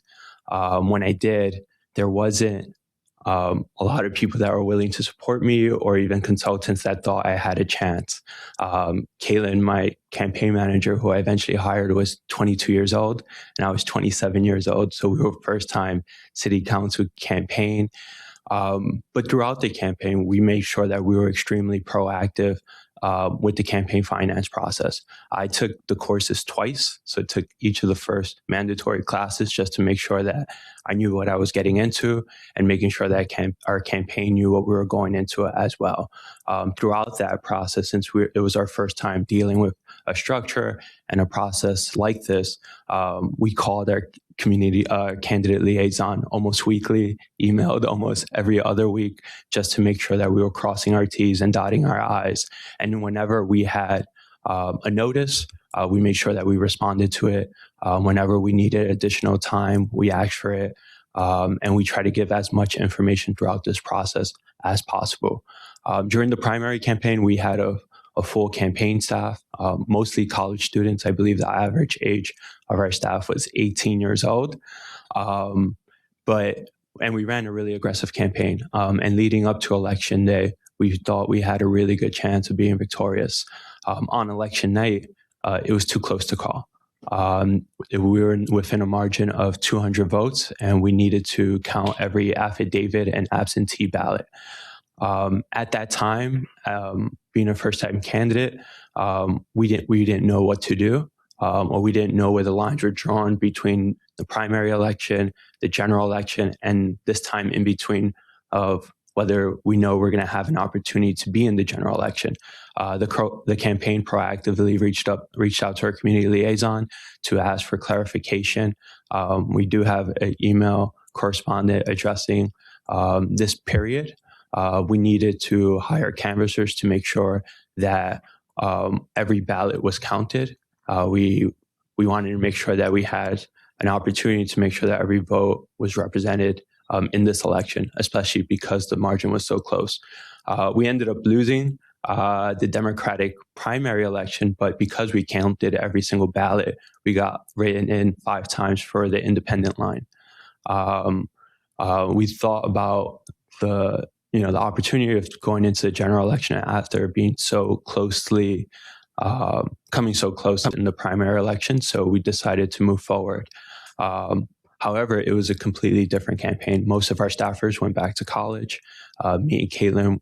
When I did, there wasn't a lot of people that were willing to support me, or even consultants that thought I had a chance. Caitlin, my campaign manager, who I eventually hired, was 22 years old, and I was 27 years old. So we were first-time city council campaign. But throughout the campaign, we made sure that we were extremely proactive with the campaign finance process. I took the courses twice, so I took each of the first mandatory classes just to make sure that I knew what I was getting into, and making sure that our campaign knew what we were going into as well. Throughout that process, since it was our first time dealing with a structure and a process like this, we called our community candidate liaison almost weekly, emailed almost every other week, just to make sure that we were crossing our T's and dotting our I's. And whenever we had a notice, we made sure that we responded to it. Whenever we needed additional time, we asked for it. And we try to give as much information throughout this process as possible. During the primary campaign, we had a full campaign staff, mostly college students. I believe the average age of our staff was 18 years old. And we ran a really aggressive campaign. And leading up to election day, we thought we had a really good chance of being victorious. On election night, it was too close to call. We were within a margin of 200 votes, and we needed to count every affidavit and absentee ballot. At that time, being a first-time candidate, we didn't know what to do, or we didn't know where the lines were drawn between the primary election, the general election, and this time in between of whether we know we're going to have an opportunity to be in the general election. The campaign proactively reached out to our community liaison to ask for clarification. We do have an email correspondent addressing this period. We needed to hire canvassers to make sure that every ballot was counted. We wanted to make sure that we had an opportunity to make sure that every vote was represented in this election, especially because the margin was so close. We ended up losing the Democratic primary election, but because we counted every single ballot, we got written in 5 times for the independent line. We thought about the opportunity of going into the general election after being so closely, coming so close in the primary election. So we decided to move forward. However, it was a completely different campaign. Most of our staffers went back to college. Me and Caitlin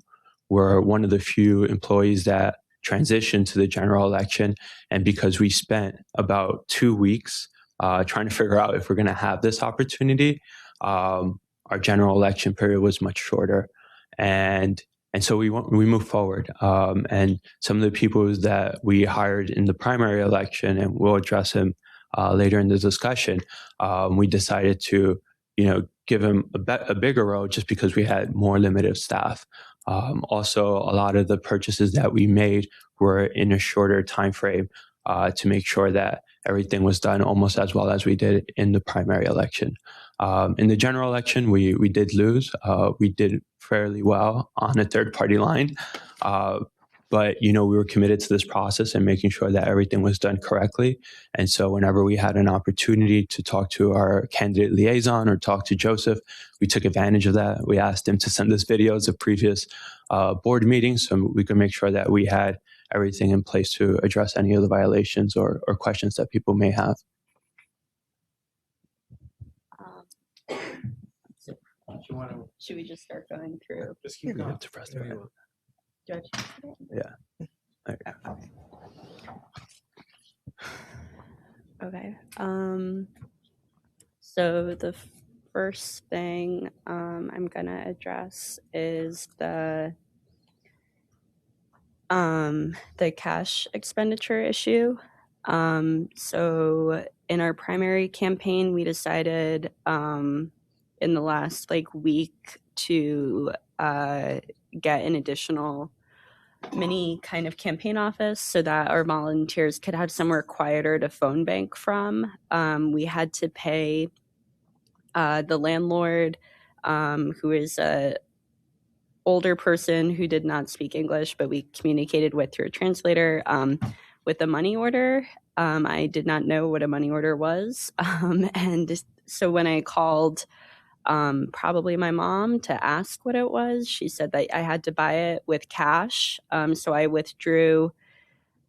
were one of the few employees that transitioned to the general election. And because we spent about 2 weeks trying to figure out if we're going to have this opportunity, our general election period was much shorter. And so we moved forward. And some of the people that we hired in the primary election, and we'll address him later in the discussion, we decided to give him a bigger role just because we had more limited staff. Also, a lot of the purchases that we made were in a shorter time frame to make sure that everything was done almost as well as we did in the primary election. In the general election, we did lose. We did fairly well on a third-party line. But, we were committed to this process and making sure that everything was done correctly. And so whenever we had an opportunity to talk to our candidate liaison or talk to Joseph, we took advantage of that. We asked him to send us videos of previous board meetings so we could make sure that we had everything in place to address any of the violations or questions that people may have. Should we just start going through? Just keep going. To press the button. Judge? Yeah. Okay. So the first thing I'm gonna address is the cash expenditure issue. So in our primary campaign, we decided in the last week to get an additional mini kind of campaign office so that our volunteers could have somewhere quieter to phone bank from. We had to pay the landlord, who is a older person who did not speak English, but we communicated with through a translator, with a money order. I did not know what a money order was. And so when I called probably my mom to ask what it was, she said that I had to buy it with cash. So I withdrew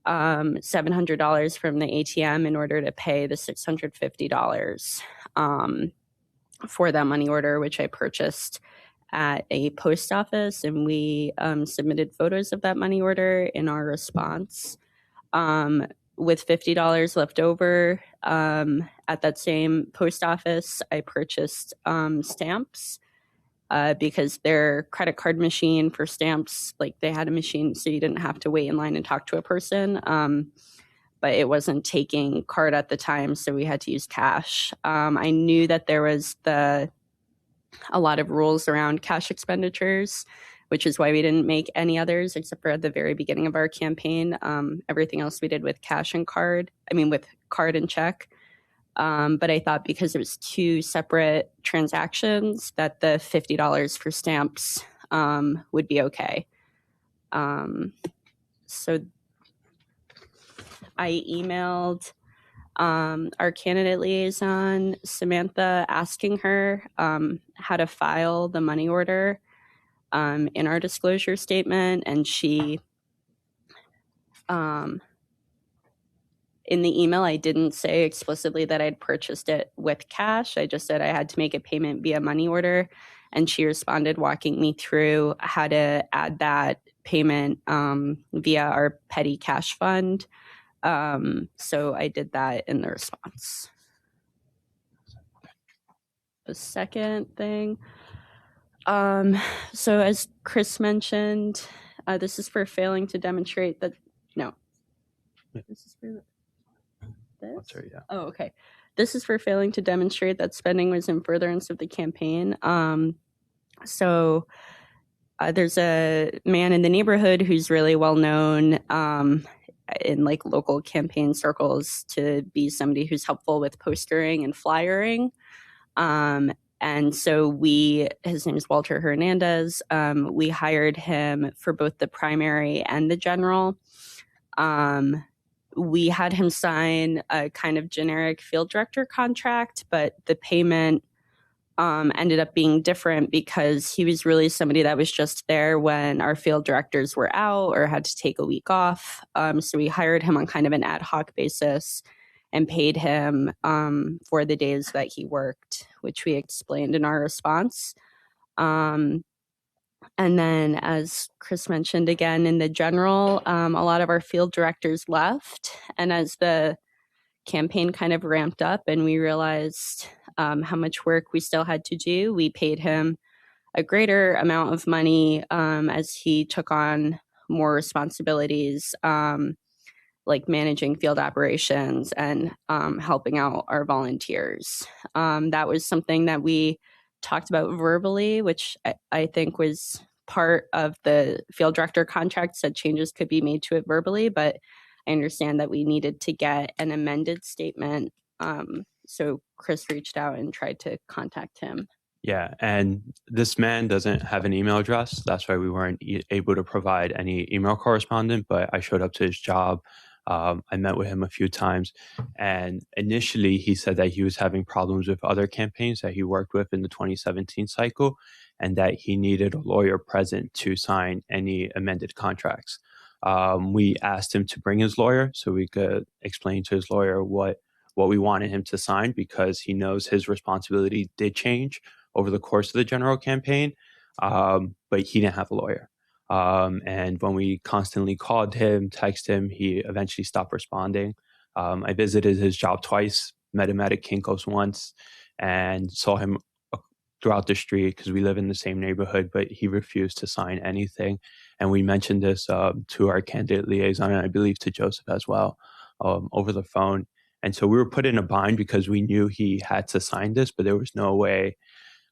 $700 from the ATM in order to pay the $650 for that money order, which I purchased at a post office, and we submitted photos of that money order in our response. With $50 left over at that same post office, I purchased stamps because their credit card machine for stamps, they had a machine so you didn't have to wait in line and talk to a person, but it wasn't taking card at the time, so we had to use cash. I knew that there was a lot of rules around cash expenditures, which is why we didn't make any others except for at the very beginning of our campaign. Everything else we did with with card and check. But I thought because it was two separate transactions that the $50 for stamps would be okay. So I emailed our candidate liaison, Samantha, asking her how to file the money order in our disclosure statement, and she in the email I didn't say explicitly that I'd purchased it with cash. I just said I had to make a payment via money order, and she responded walking me through how to add that payment via our petty cash fund. So I did that in the response. The second thing, so as Chris mentioned, this is for failing to demonstrate that, this is for this? Sorry, yeah. Oh, okay. This is for failing to demonstrate that spending was in furtherance of the campaign. So there's a man in the neighborhood who's really well known in local campaign circles to be somebody who's helpful with postering and flyering. And so his name is Walter Hernandez. We hired him for both the primary and the general. We had him sign a kind of generic field director contract, but the payment ended up being different because he was really somebody that was just there when our field directors were out or had to take a week off. So we hired him on kind of an ad hoc basis and paid him for the days that he worked, which we explained in our response. And then, as Chris mentioned again, in the general, a lot of our field directors left. And as the campaign kind of ramped up and we realized how much work we still had to do, we paid him a greater amount of money as he took on more responsibilities. like managing field operations and helping out our volunteers. That was something that we talked about verbally, which I think was part of the field director contract, said changes could be made to it verbally, but I understand that we needed to get an amended statement. So Chris reached out and tried to contact him. Yeah, and this man doesn't have an email address. That's why we weren't able to provide any email correspondence, but I showed up to his job. I met with him a few times, and initially he said that he was having problems with other campaigns that he worked with in the 2017 cycle, and that he needed a lawyer present to sign any amended contracts. We asked him to bring his lawyer so we could explain to his lawyer what we wanted him to sign, because he knows his responsibility did change over the course of the general campaign, but he didn't have a lawyer. And when we constantly called him, texted him, he eventually stopped responding. I visited his job twice, met him at a Kinko's once, and saw him throughout the street because we live in the same neighborhood, but he refused to sign anything. And we mentioned this to our candidate liaison, and I believe to Joseph as well, over the phone. And so we were put in a bind because we knew he had to sign this, but there was no way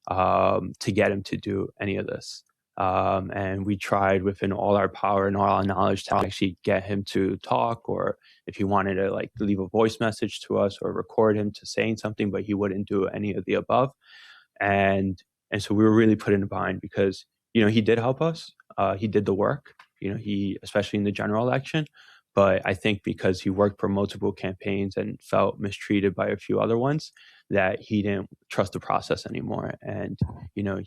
to get him to do any of this. And we tried within all our power and all our knowledge to actually get him to talk, or if he wanted to like leave a voice message to us or record him to saying something, but he wouldn't do any of the above. And so we were really put in a bind because, you know, he did help us. He did the work, you know, especially in the general election. But I think because he worked for multiple campaigns and felt mistreated by a few other ones, that he didn't trust the process anymore. And, you know,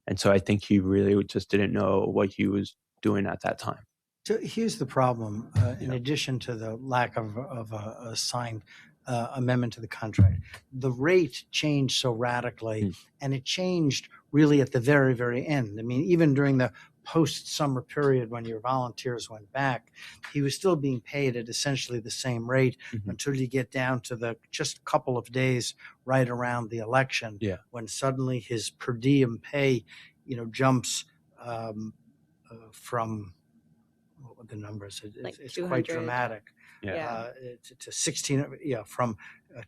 and so I think he really just didn't know what he was doing at that time. So here's the problem. In addition to the lack of a signed amendment to the contract, the rate changed so radically, and it changed really at the very, very end. I mean, even during the post-summer period when your volunteers went back, he was still being paid at essentially the same rate until you get down to the just a couple of days right around the election, when suddenly his per diem pay, you know, jumps from what were the numbers? It's quite dramatic. To 16, from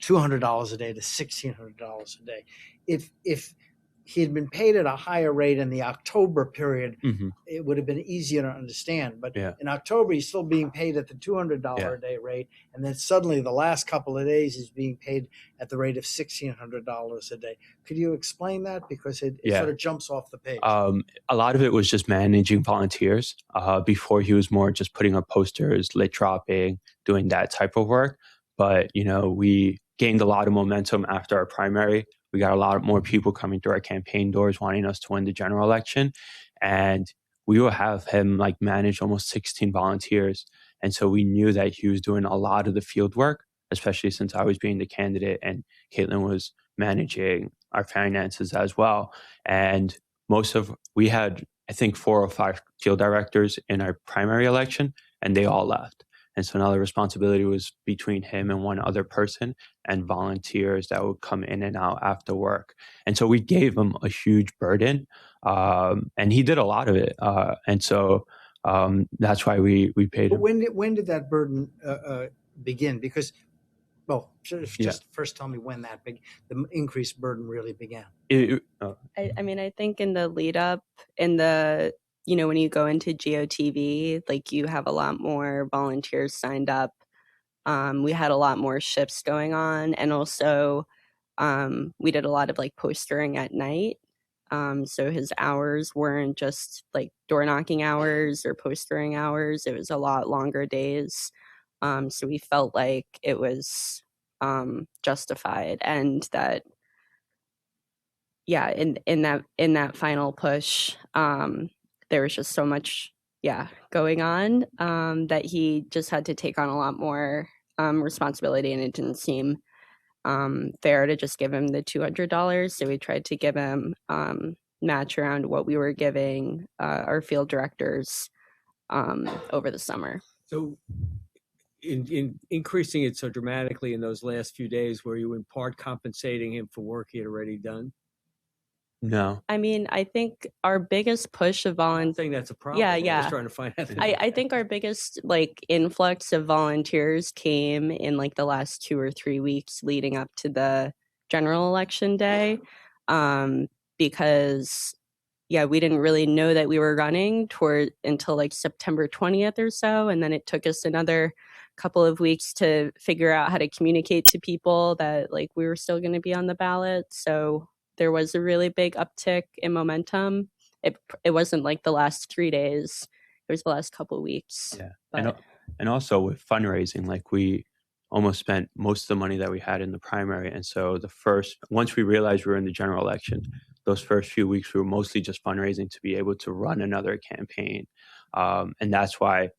$200 a day to $1,600 a day. If he had been paid at a higher rate in the October period, it would have been easier to understand. But in October, he's still being paid at the $200 a day rate. And then suddenly the last couple of days, he's being paid at the rate of $1,600 a day. Could you explain that? Because it sort of jumps off the page. A lot of it was just managing volunteers. Before, he was more just putting up posters, lit dropping, doing that type of work. But, you know, we gained a lot of momentum after our primary. We got a lot more people coming through our campaign doors wanting us to win the general election. And we will have him like manage almost 16 volunteers. And so we knew that he was doing a lot of the field work, especially since I was being the candidate and Caitlin was managing our finances as well. And we had, I think, 4 or 5 field directors in our primary election, and they all left. And so now the responsibility was between him and one other person and volunteers that would come in and out after work. And so we gave him a huge burden, and he did a lot of it. And so that's why we paid him. But when did that burden begin? Because, well, just first tell me when the increased burden really began. I mean, I think in the lead up, you know, when you go into GOTV, like you have a lot more volunteers signed up. We had a lot more shifts going on. And also we did a lot of like postering at night. So his hours weren't just like door knocking hours or postering hours. It was a lot longer days. So we felt like it was justified, and that, in that final push, there was just so much, going on, that he just had to take on a lot more responsibility, and it didn't seem fair to just give him the $200. So we tried to give him match around what we were giving our field directors over the summer. So in increasing it so dramatically in those last few days, were you in part compensating him for work he had already done? No. I mean, I think our biggest push of I volunteers. think that's a problem. Yeah, I'm yeah. just trying to find out. I think our biggest like influx of volunteers came in like the last 2 or 3 weeks leading up to the general election day, because yeah, we didn't really know that we were running until like September 20th or so, and then it took us another couple of weeks to figure out how to communicate to people that like we were still going to be on the ballot. So there was a really big uptick in momentum. It wasn't like the last 3 days. It was the last couple of weeks. Yeah. But And also with fundraising, like we almost spent most of the money that we had in the primary. And so once we realized we were in the general election, those first few weeks, we were mostly just fundraising to be able to run another campaign. And that's why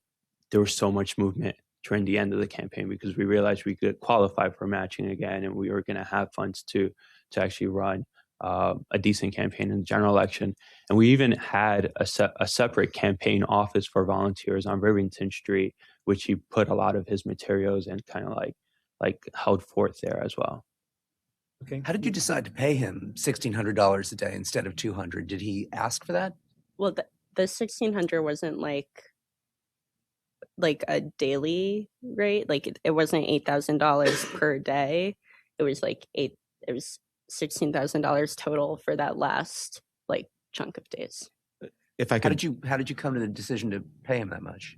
there was so much movement during the end of the campaign, because we realized we could qualify for matching again, and we were going to have funds to actually run a decent campaign in the general election. And we even had a separate campaign office for volunteers on Rivington Street, which he put a lot of his materials and kind of like held forth there as well. Okay. How did you decide to pay him $1,600 a day instead of $200? Did he ask for that? well, the 1,600 wasn't like a daily rate. Like it wasn't $8,000 per day. It was like it was $16,000 total for that last like chunk of days. If I How could, did you come to the decision to pay him that much?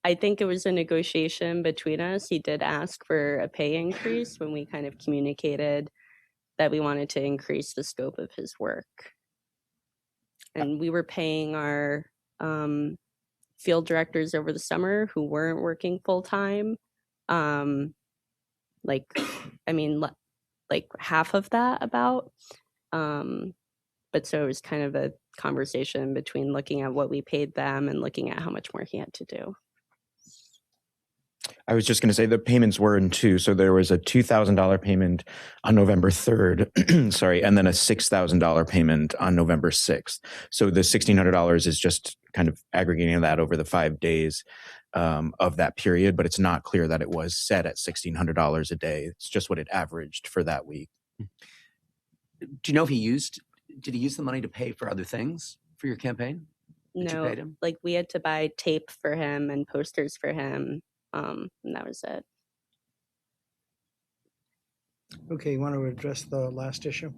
I think it was a negotiation between us. He did ask for a pay increase when we kind of communicated that we wanted to increase the scope of his work. And we were paying our field directors over the summer who weren't working full time. Like half of that about. But so it was kind of a conversation between looking at what we paid them and looking at how much more he had to do. I was just going to say the payments were in two. So there was a $2,000 payment on November 3rd, sorry, and then a $6,000 payment on November 6th. So the $1,600 is just kind of aggregating that over the 5 days of that period, but it's not clear that it was set at $1,600 a day. It's just what it averaged for that week. Do you know if did he use the money to pay for other things for your campaign? That you No, paid him? like we had to buy tape for him and posters for him. And that was it. Okay, you want to address the last issue?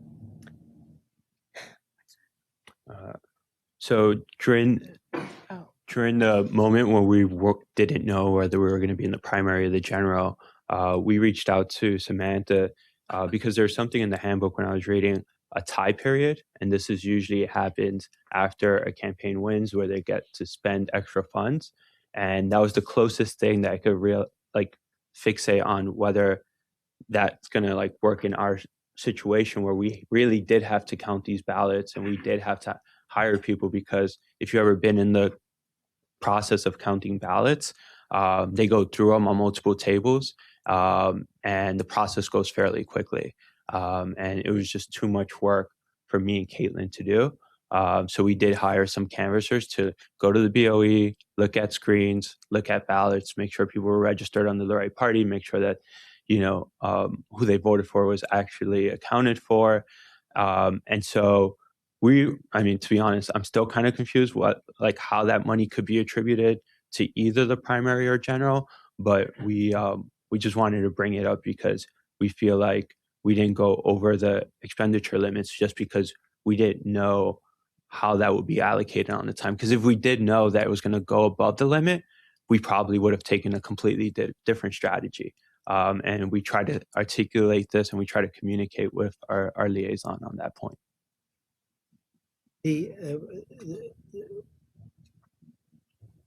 So during the moment when we didn't know whether we were going to be in the primary or the general, we reached out to Samantha because there's something in the handbook when I was reading, a tie period, and this is usually happens after a campaign wins where they get to spend extra funds. And that was the closest thing that I could fixate on whether that's going to work in our situation, where we really did have to count these ballots and we did have to hire people, because if you've ever been in the process of counting ballots, they go through them on multiple tables, and the process goes fairly quickly. And it was just too much work for me and Caitlin to do. So we did hire some canvassers to go to the BOE, look at screens, look at ballots, make sure people were registered under the right party, make sure that, who they voted for was actually accounted for. And so to be honest, I'm still kind of confused how that money could be attributed to either the primary or general, but we just wanted to bring it up because we feel like we didn't go over the expenditure limits just because we didn't know how that would be allocated on the time. Because if we did know that it was going to go above the limit, we probably would have taken a completely different strategy. And we try to articulate this and we try to communicate with our liaison on that point.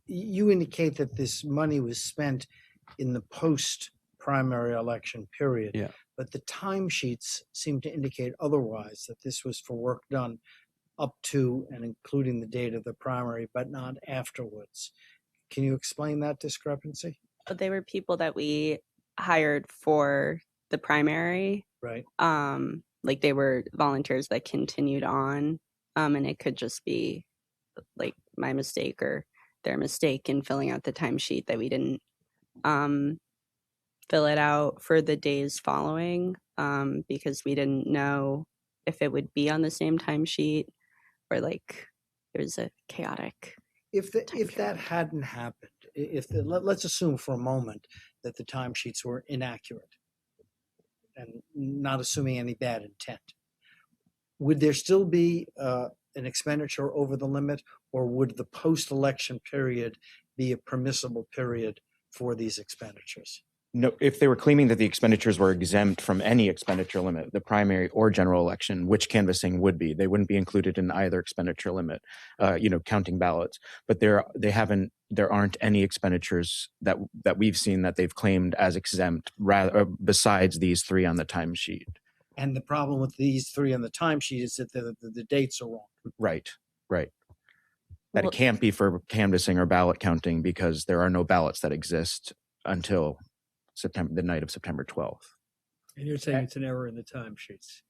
You indicate that this money was spent in the post-primary election period. Yeah. But the timesheets seem to indicate otherwise, that this was for work done up to and including the date of the primary, but not afterwards. Can you explain that discrepancy? But they were people that we hired for the primary. Right. They were volunteers that continued on. And it could just be my mistake or their mistake in filling out the timesheet that we didn't fill it out for the days following, because we didn't know if it would be on the same timesheet or like it was a chaotic. If that hadn't happened, let's assume for a moment that the timesheets were inaccurate, and not assuming any bad intent, would there still be an expenditure over the limit, or would the post-election period be a permissible period for these expenditures? No, if they were claiming that the expenditures were exempt from any expenditure limit, the primary or general election, which canvassing would be, they wouldn't be included in either expenditure limit, counting ballots. But there aren't any expenditures that we've seen that they've claimed as exempt, besides these three on the timesheet. And the problem with these three on the timesheet is that the dates are wrong. Right. That Well- it can't be for canvassing or ballot counting because there are no ballots that exist until the night of September 12th. And you're saying it's an error in the timesheets.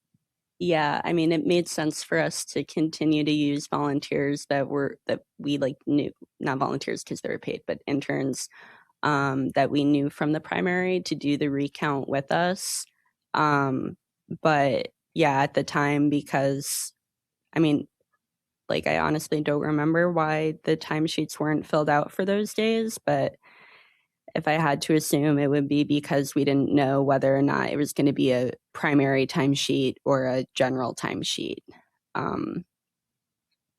Yeah, I mean, it made sense for us to continue to use volunteers that we like knew, not volunteers because they were paid, but interns that we knew from the primary to do the recount with us. But yeah, at the time, because I mean, like I honestly don't remember why the timesheets weren't filled out for those days, but if I had to assume, it would be because we didn't know whether or not it was going to be a primary timesheet or a general timesheet. And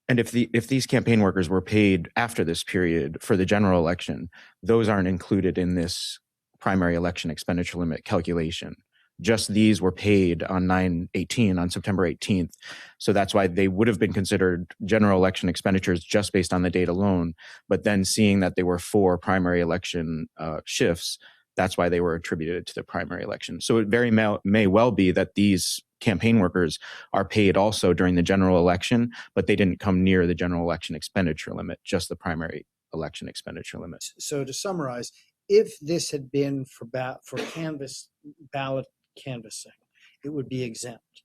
if these campaign workers were paid after this period for the general election, those aren't included in this primary election expenditure limit calculation. Just these were paid on September 18th. So that's why they would have been considered general election expenditures just based on the date alone. But then seeing that they were for primary election shifts, that's why they were attributed to the primary election. So it very may well be that these campaign workers are paid also during the general election, but they didn't come near the general election expenditure limit, just the primary election expenditure limit. So to summarize, if this had been for ballot canvassing, it would be exempt.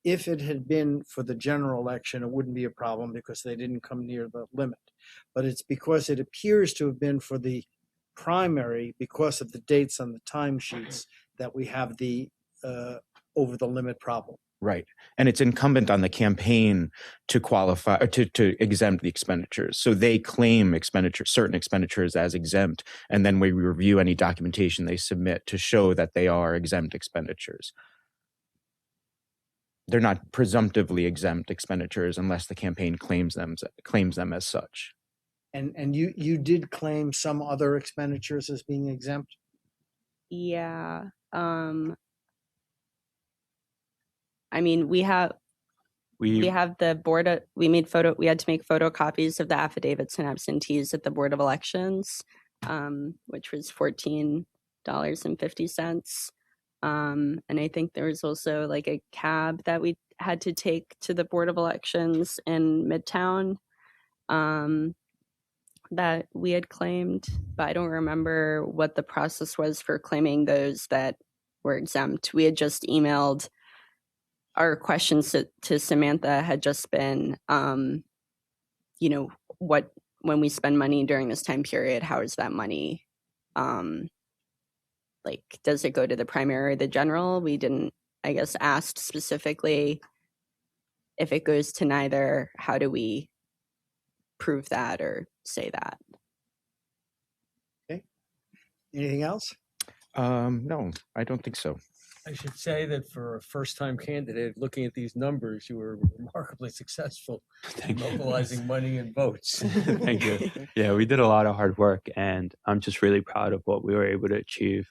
If it had been for the general election, it wouldn't be a problem because they didn't come near the limit. But it's because it appears to have been for the primary, because of the dates on the timesheets, that we have the over the limit problem. Right. And it's incumbent on the campaign to qualify, to exempt the expenditures. So they claim certain expenditures as exempt, and then we review any documentation they submit to show that they are exempt expenditures. They're not presumptively exempt expenditures unless the campaign claims them as such. And you did claim some other expenditures as being exempt? Yeah. I mean, we have the board. We had to make photocopies of the affidavits and absentees at the Board of Elections, which was $14.50. And I think there was also like a cab that we had to take to the Board of Elections in Midtown that we had claimed, but I don't remember what the process was for claiming those that were exempt. We had just emailed. Our questions to Samantha had just been, when we spend money during this time period, how is that money? Does it go to the primary or the general? We didn't, I guess, asked specifically if it goes to neither. How do we prove that or say that? Okay. Anything else? No, I don't think so. I should say that for a first-time candidate, looking at these numbers, you were remarkably successful in mobilizing money and votes. Thank you. Yeah, we did a lot of hard work, and I'm just really proud of what we were able to achieve.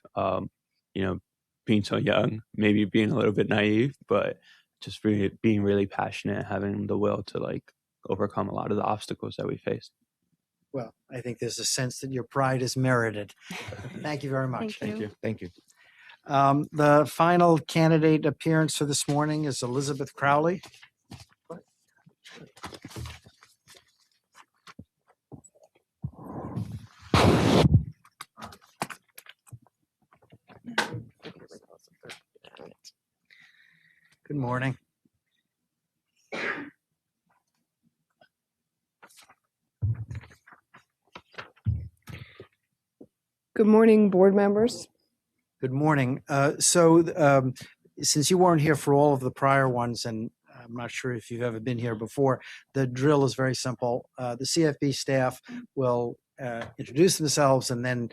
Being so young, maybe being a little bit naive, but just being really passionate, having the will to overcome a lot of the obstacles that we faced. Well, I think there's a sense that your pride is merited. Thank you very much. Thank you. Thank you. The final candidate appearance for this morning is Elizabeth Crowley. Good morning. Good morning, board members. Good morning. Since you weren't here for all of the prior ones, and I'm not sure if you've ever been here before. The drill is very simple. The CFB staff will introduce themselves and then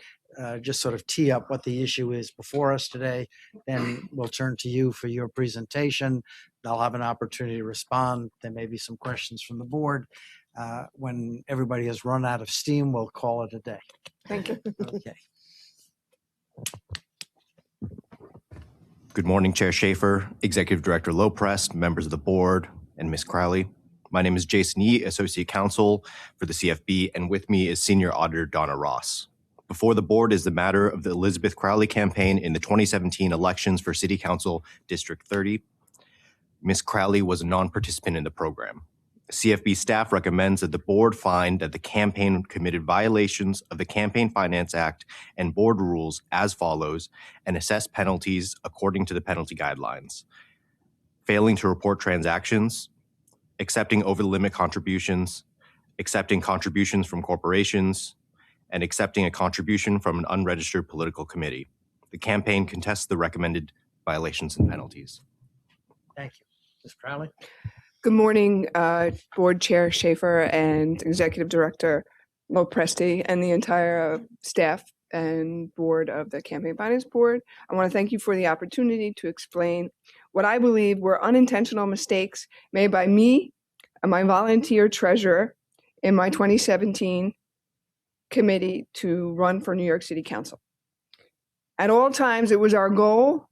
just sort of tee up what the issue is before us today. Then we'll turn to you for your presentation. They'll have an opportunity to respond. There may be some questions from the board. When everybody has run out of steam, we'll call it a day. Thank you. Okay. Good morning, Chair Schaefer, Executive Director Loprest, members of the board, and Ms. Crowley. My name is Jason Yee, Associate Counsel for the CFB, and with me is Senior Auditor Donna Ross. Before the board is the matter of the Elizabeth Crowley campaign in the 2017 elections for City Council District 30. Ms. Crowley was a non-participant in the program. CFB staff recommends that the board find that the campaign committed violations of the Campaign Finance Act and board rules as follows and assess penalties according to the penalty guidelines. Failing to report transactions, accepting over-the-limit contributions, accepting contributions from corporations, and accepting a contribution from an unregistered political committee. The campaign contests the recommended violations and penalties. Thank you. Ms. Crowley? Good morning, Board Chair Schaefer and Executive Director Lopresti and the entire staff and board of the Campaign Finance Board. I want to thank you for the opportunity to explain what I believe were unintentional mistakes made by me and my volunteer treasurer in my 2017 committee to run for New York City Council. At all times, it was our goal.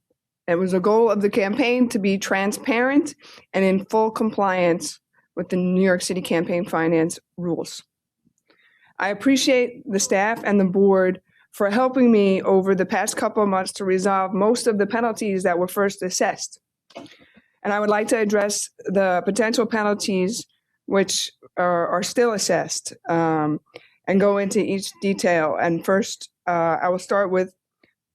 It was a goal of the campaign to be transparent and in full compliance with the New York City campaign finance rules. I appreciate the staff and the board for helping me over the past couple of months to resolve most of the penalties that were first assessed. And I would like to address the potential penalties which are still assessed and go into each detail. And first, I will start with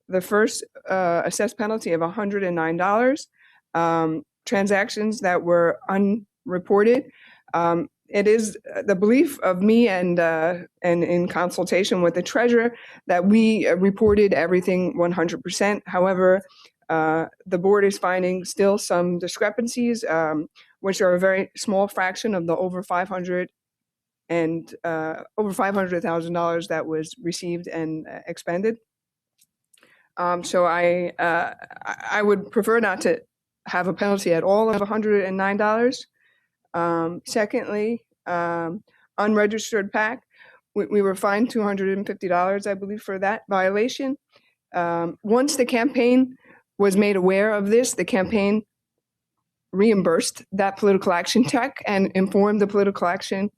the first assessed penalty of $109, transactions that were unreported. It is the belief of me and in consultation with the treasurer that we reported everything 100%. However, the board is finding still some discrepancies, which are a very small fraction of the over $500,000 that was received and expended. So I would prefer not to have a penalty at all of $109. Secondly, unregistered PAC, we were fined $250, I believe, for that violation. Once the campaign was made aware of this, the campaign reimbursed that political action check and informed the political action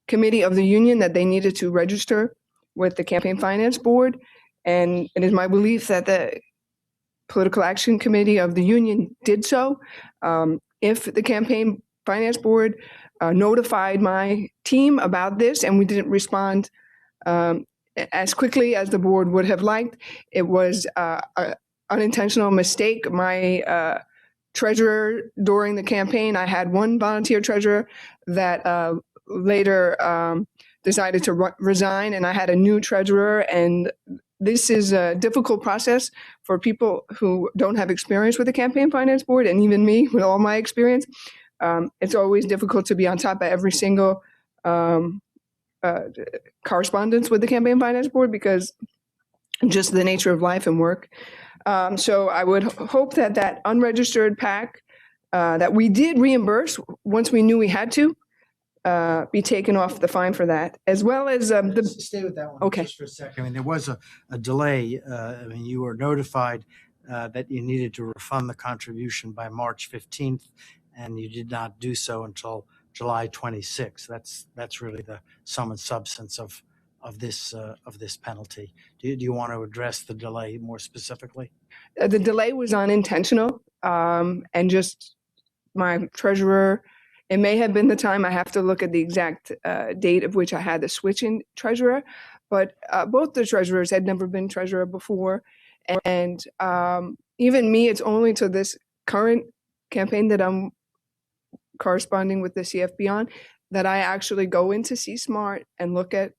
committee of the union that they needed to register with the Campaign Finance Board. And it is my belief that the Political Action Committee of the union did so. If the Campaign Finance Board notified my team about this and we didn't respond as quickly as the board would have liked, it was an unintentional mistake. My treasurer during the campaign, I had one volunteer treasurer that later decided to resign, and I had a new treasurer, and this is a difficult process for people who don't have experience with the Campaign Finance Board, and even me with all my experience. It's always difficult to be on top of every single correspondence with the Campaign Finance Board because just the nature of life and work. So I would hope that that unregistered PAC that we did reimburse once we knew we had to be taken off the fine for that, as well as Stay with that one Okay. just for a second. I mean, there was a delay. I mean, you were notified that you needed to refund the contribution by March 15th, and you did not do so until July 26th. That's really the sum and substance of this penalty. Do you want to address the delay more specifically? The delay was unintentional, and just my treasurer. It may have been the time. I have to look at the exact date of which I had the switch in treasurer, but both the treasurers had never been treasurer before. And even me, it's only to this current campaign that I'm corresponding with the CFB on that I actually go into C-Smart and look at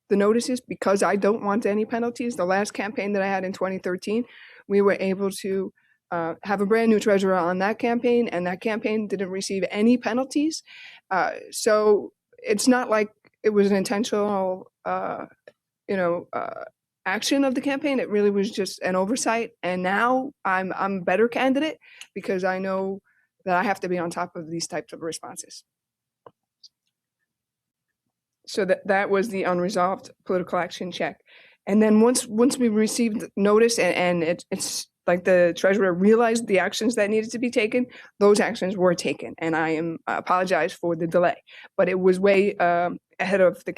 the notices because I don't want any penalties. The last campaign that I had in 2013, we were able to have a brand new treasurer on that campaign, and that campaign didn't receive any penalties. So it's not like it was an intentional, action of the campaign. It really was just an oversight. And now I'm a better candidate because I know that I have to be on top of these types of responses. So that was the unresolved political action check. And then once we received notice and it's like the treasurer realized the actions that needed to be taken, those actions were taken. And I apologize for the delay, but it was way ahead of the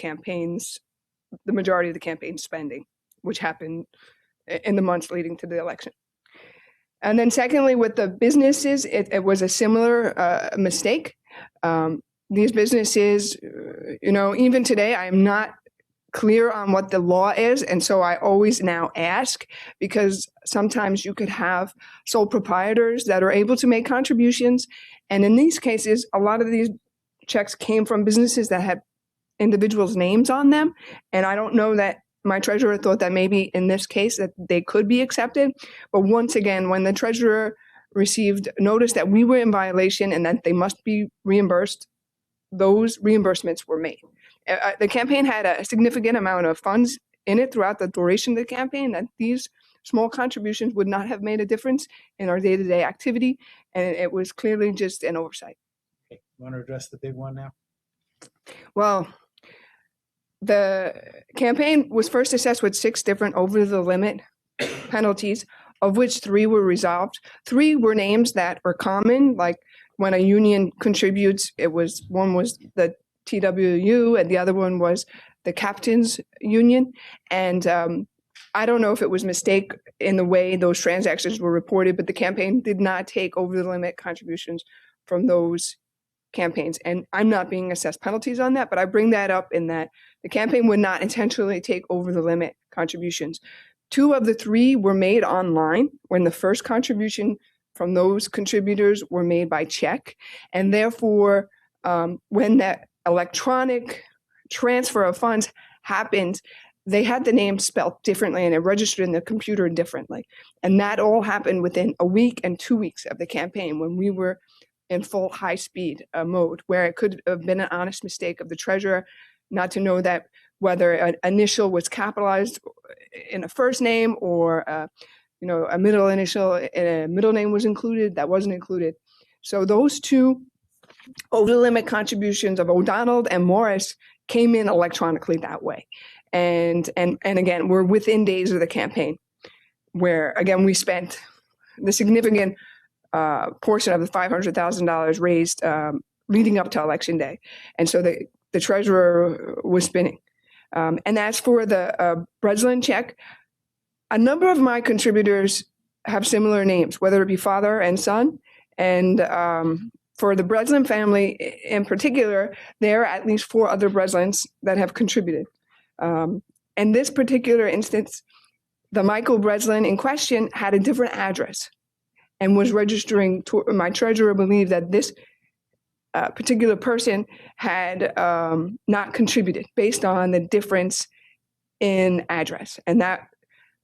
majority of the campaign spending, which happened in the months leading to the election. And then secondly, with the businesses, it was a similar mistake. These businesses, even today, I am not clear on what the law is. And so I always now ask, because sometimes you could have sole proprietors that are able to make contributions. And in these cases, a lot of these checks came from businesses that had individuals' names on them. And I don't know that my treasurer thought that maybe in this case that they could be accepted. But once again, when the treasurer received notice that we were in violation and that they must be reimbursed, those reimbursements were made. The campaign had a significant amount of funds in it throughout the duration of the campaign, that these small contributions would not have made a difference in our day-to-day activity, and it was clearly just an oversight. Okay. You want to address the big one now? Well, the campaign was first assessed with 6 different over-the-limit penalties, of which 3 were resolved. 3 were names that were common, like when a union contributes, one was the TWU, and the other one was the Captains Union. And I don't know if it was a mistake in the way those transactions were reported, but the campaign did not take over-the-limit contributions from those campaigns. And I'm not being assessed penalties on that, but I bring that up in that the campaign would not intentionally take over-the-limit contributions. 2 of the 3 were made online, when the first contribution from those contributors were made by check. And therefore, when that electronic transfer of funds happened, they had the name spelled differently and it registered in the computer differently. And that all happened within a week and 2 weeks of the campaign, when we were in full high-speed mode, where it could have been an honest mistake of the treasurer not to know that whether an initial was capitalized in a first name or a middle initial and a middle name was included, that wasn't included. So those 2 over-the-limit contributions of O'Donnell and Morris came in electronically that way. And again, we're within days of the campaign, where, again, we spent the significant portion of the $500,000 raised leading up to Election Day. And so the treasurer was spinning. And as for the Breslin check, a number of my contributors have similar names, whether it be father and son. And for the Breslin family in particular, there are at least 4 other Breslins that have contributed. In this particular instance, the Michael Breslin in question had a different address and was registering. My treasurer believed that this particular person had not contributed based on the difference in address. And that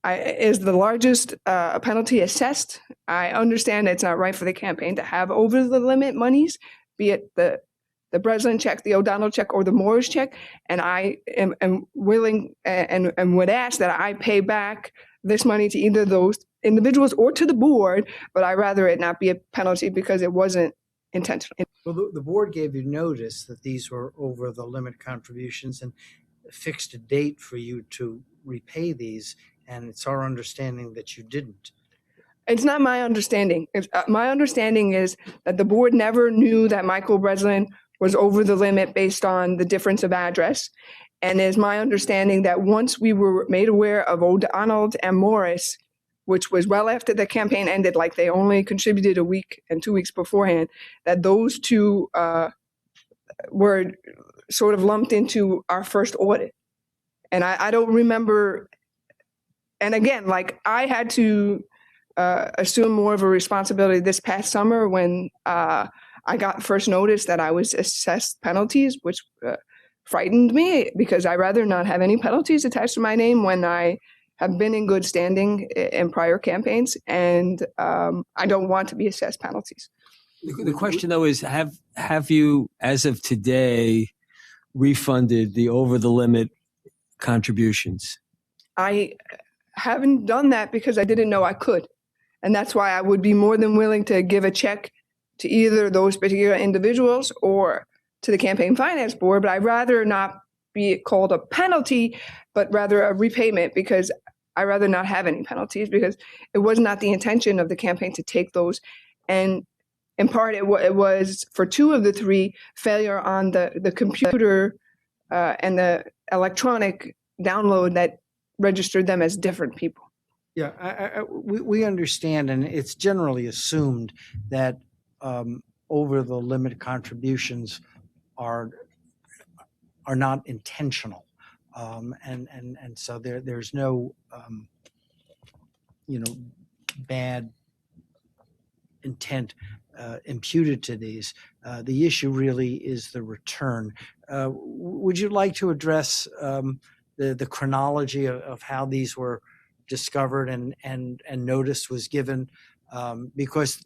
is the largest penalty assessed. I understand it's not right for the campaign to have over-the-limit monies, be it the Breslin check, the O'Donnell check, or the Morris check. And I am willing and would ask that I pay back this money to either those individuals or to the board, but I rather it not be a penalty because it wasn't intentional. Well, the board gave you notice that these were over the limit contributions and fixed a date for you to repay these, and it's our understanding that you didn't. It's not my understanding. My understanding is that the board never knew that Michael Breslin was over the limit based on the difference of address. And it's my understanding that once we were made aware of O'Donnell and Morris, which was well after the campaign ended, like they only contributed a week and 2 weeks beforehand, that those 2 were sort of lumped into our first audit. And I don't remember. And again, like I had to assume more of a responsibility this past summer when I got first notice that I was assessed penalties, which frightened me because I'd rather not have any penalties attached to my name when I have been in good standing in prior campaigns, and I don't want to be assessed penalties. The question, though, is have you, as of today, refunded the over-the-limit contributions? I haven't done that because I didn't know I could. And that's why I would be more than willing to give a check to either those particular individuals or to the campaign finance board, but I'd rather not be called a penalty, but rather a repayment, because I'd rather not have any penalties, because it was not the intention of the campaign to take those. And in part, it was for 2 of the 3 failure on the computer and the electronic download that registered them as different people. Yeah, we understand, and it's generally assumed that over the limit contributions are not intentional, and so there's no bad intent imputed to these. The issue really is the return. Would you like to address the chronology of how these were discovered and notice was given? Because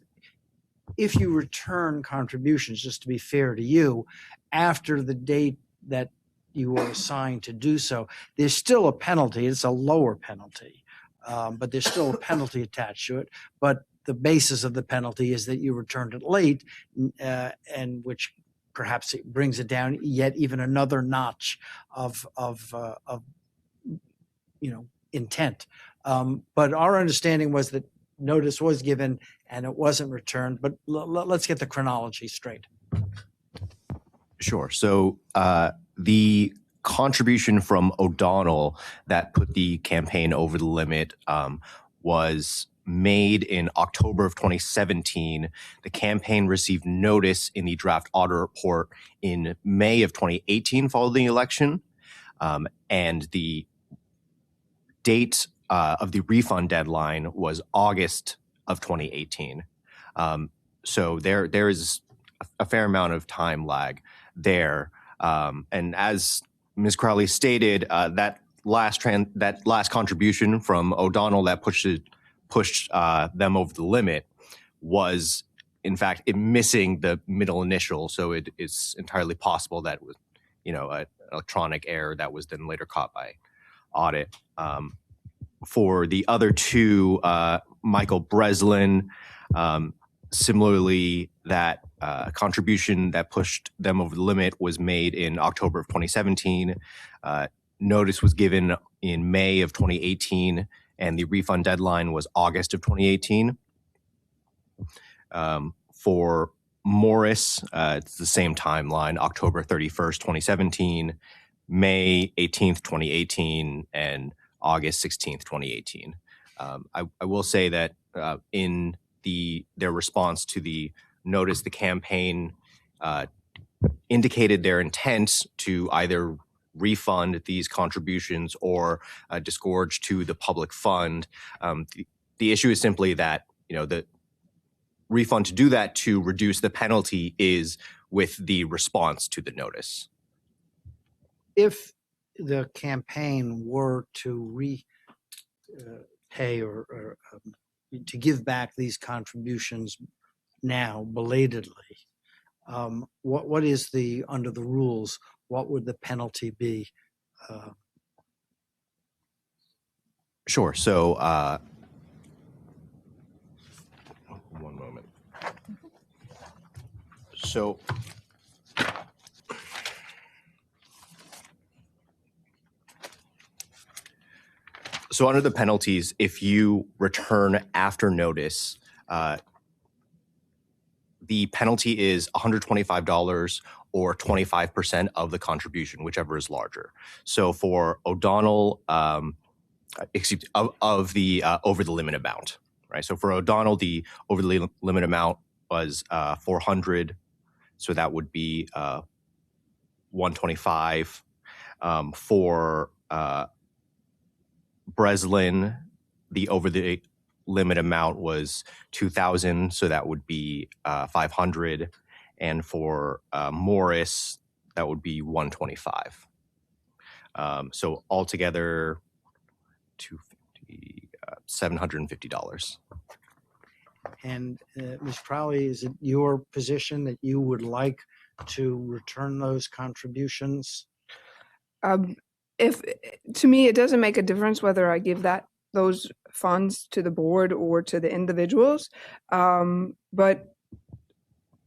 if you return contributions, just to be fair to you, after the date that you were assigned to do so, there's still a penalty. It's a lower penalty, but there's still a penalty attached to it. But the basis of the penalty is that you returned it late, and which perhaps it brings it down yet even another notch of intent. But our understanding was that notice was given and it wasn't returned. But let's get the chronology straight. Sure. So the contribution from O'Donnell that put the campaign over the limit was made in October of 2017. The campaign received notice in the draft audit report in May of 2018 following the election. And the date of the refund deadline was August of 2018. So there is a fair amount of time lag there. And as Ms. Crowley stated, that last contribution from O'Donnell that pushed them over the limit was, in fact, missing the middle initial. So it is entirely possible that was, an electronic error that was then later caught by audit. For the other 2, Michael Breslin, similarly, that contribution that pushed them over the limit was made in October of 2017. Notice was given in May of 2018, and the refund deadline was August of 2018. For Morris, it's the same timeline, October 31st, 2017, May 18th, 2018, and August 16th, 2018. I will say that in their response to the notice, the campaign indicated their intent to either refund these contributions or disgorge to the public fund. The issue is simply that the refund to do that to reduce the penalty is with the response to the notice. If the campaign were to repay or to give back these contributions now belatedly, what is under the rules, what would the penalty be? Sure. So one moment. So under the penalties, if you return after notice, the penalty is $125 or 25% of the contribution, whichever is larger. So for O'Donnell, of the over the limit amount, right? So for O'Donnell, the over the limit amount was $400, so that would be $125. For Breslin, the over the limit amount was $2,000, so that would be $500, and for Morris, that would be $125. So altogether, $750. And Ms. Crowley, is it your position that you would like to return those contributions? If to me, it doesn't make a difference whether I give those funds to the board or to the individuals. But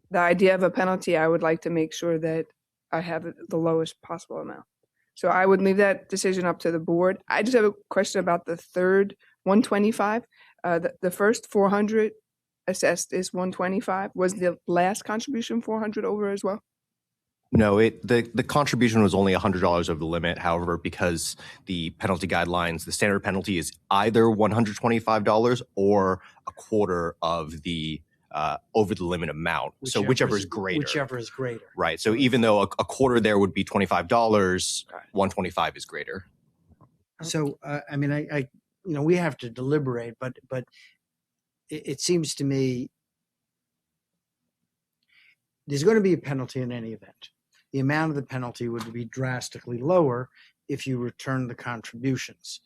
the idea of a penalty, I would like to make sure that I have the lowest possible amount. So I would leave that decision up to the board. I just have a question about the third 125. The first 400 assessed is 125. Was the last contribution 400 over as well? No, the contribution was only $100 over the limit. However, because the penalty guidelines, the standard penalty is either $125 or a quarter of the over the limit amount. So whichever is greater. Whichever is greater. Right. So even though a quarter there would be $25, 125 is greater. So I mean, I we have to deliberate, but it seems to me there's going to be a penalty in any event. The amount of the penalty would be drastically lower if you return the contributions.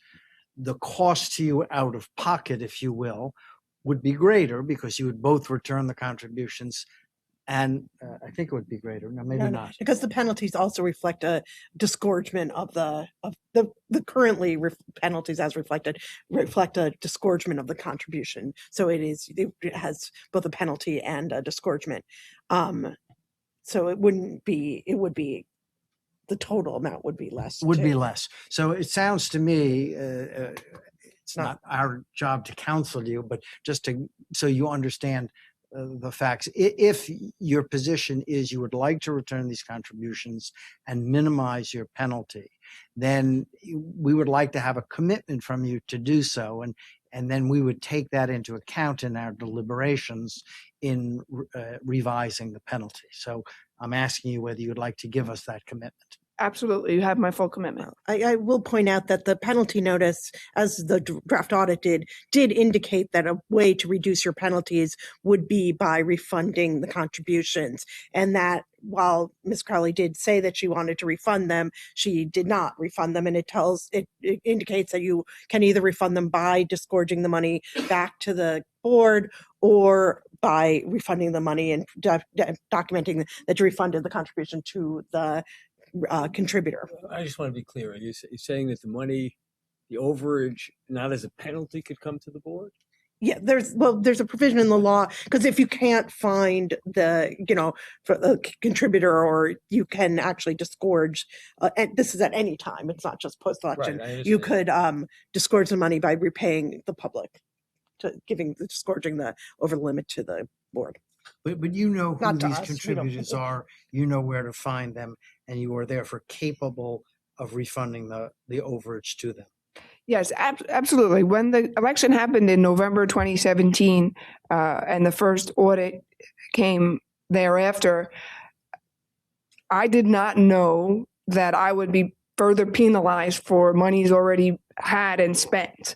The cost to you out of pocket, if you will, would be greater because you would both return the contributions, and I think it would be greater. No, maybe not. Because the penalties also reflect a disgorgement of the currently penalties as reflected reflect a disgorgement of the contribution. So it has both a penalty and a disgorgement. So it would be the total amount would be less. Would be less. So it sounds to me it's not our job to counsel you, but just so you understand the facts. If your position is you would like to return these contributions and minimize your penalty, then we would like to have a commitment from you to do so, and then we would take that into account in our deliberations in revising the penalty. So I'm asking you whether you would like to give us that commitment. Absolutely. You have my full commitment. I will point out that the penalty notice, as the draft audit did indicate that a way to reduce your penalties would be by refunding the contributions. And that while Ms. Crowley did say that she wanted to refund them, she did not refund them. And it indicates that you can either refund them by disgorging the money back to the board or by refunding the money and documenting that you refunded the contribution to the contributor. I just want to be clear. Are you saying that the overage, not as a penalty, could come to the board? Yeah, there's a provision in the law, because if you can't find for a contributor, or you can actually disgorge, and this is at any time, it's not just post-election, Right, you could disgorge the money by repaying the public, disgorging the over the limit to the board. But you know who Not to these us, we don't. contributors are, you know where to find them, and you are therefore capable of refunding the overage to them. Yes, absolutely. When the election happened in November 2017, and the first audit came thereafter, I did not know that I would be further penalized for monies already had and spent,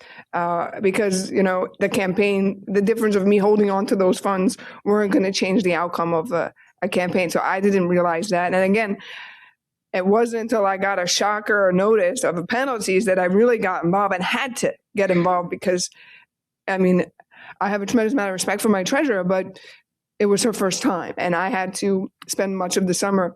because the campaign, the difference of me holding on to those funds weren't going to change the outcome of a campaign. So I didn't realize that. And again, it wasn't until I got a shocker or notice of the penalties that I really got involved and had to get involved, because I have a tremendous amount of respect for my treasurer, but it was her first time, and I had to spend much of the summer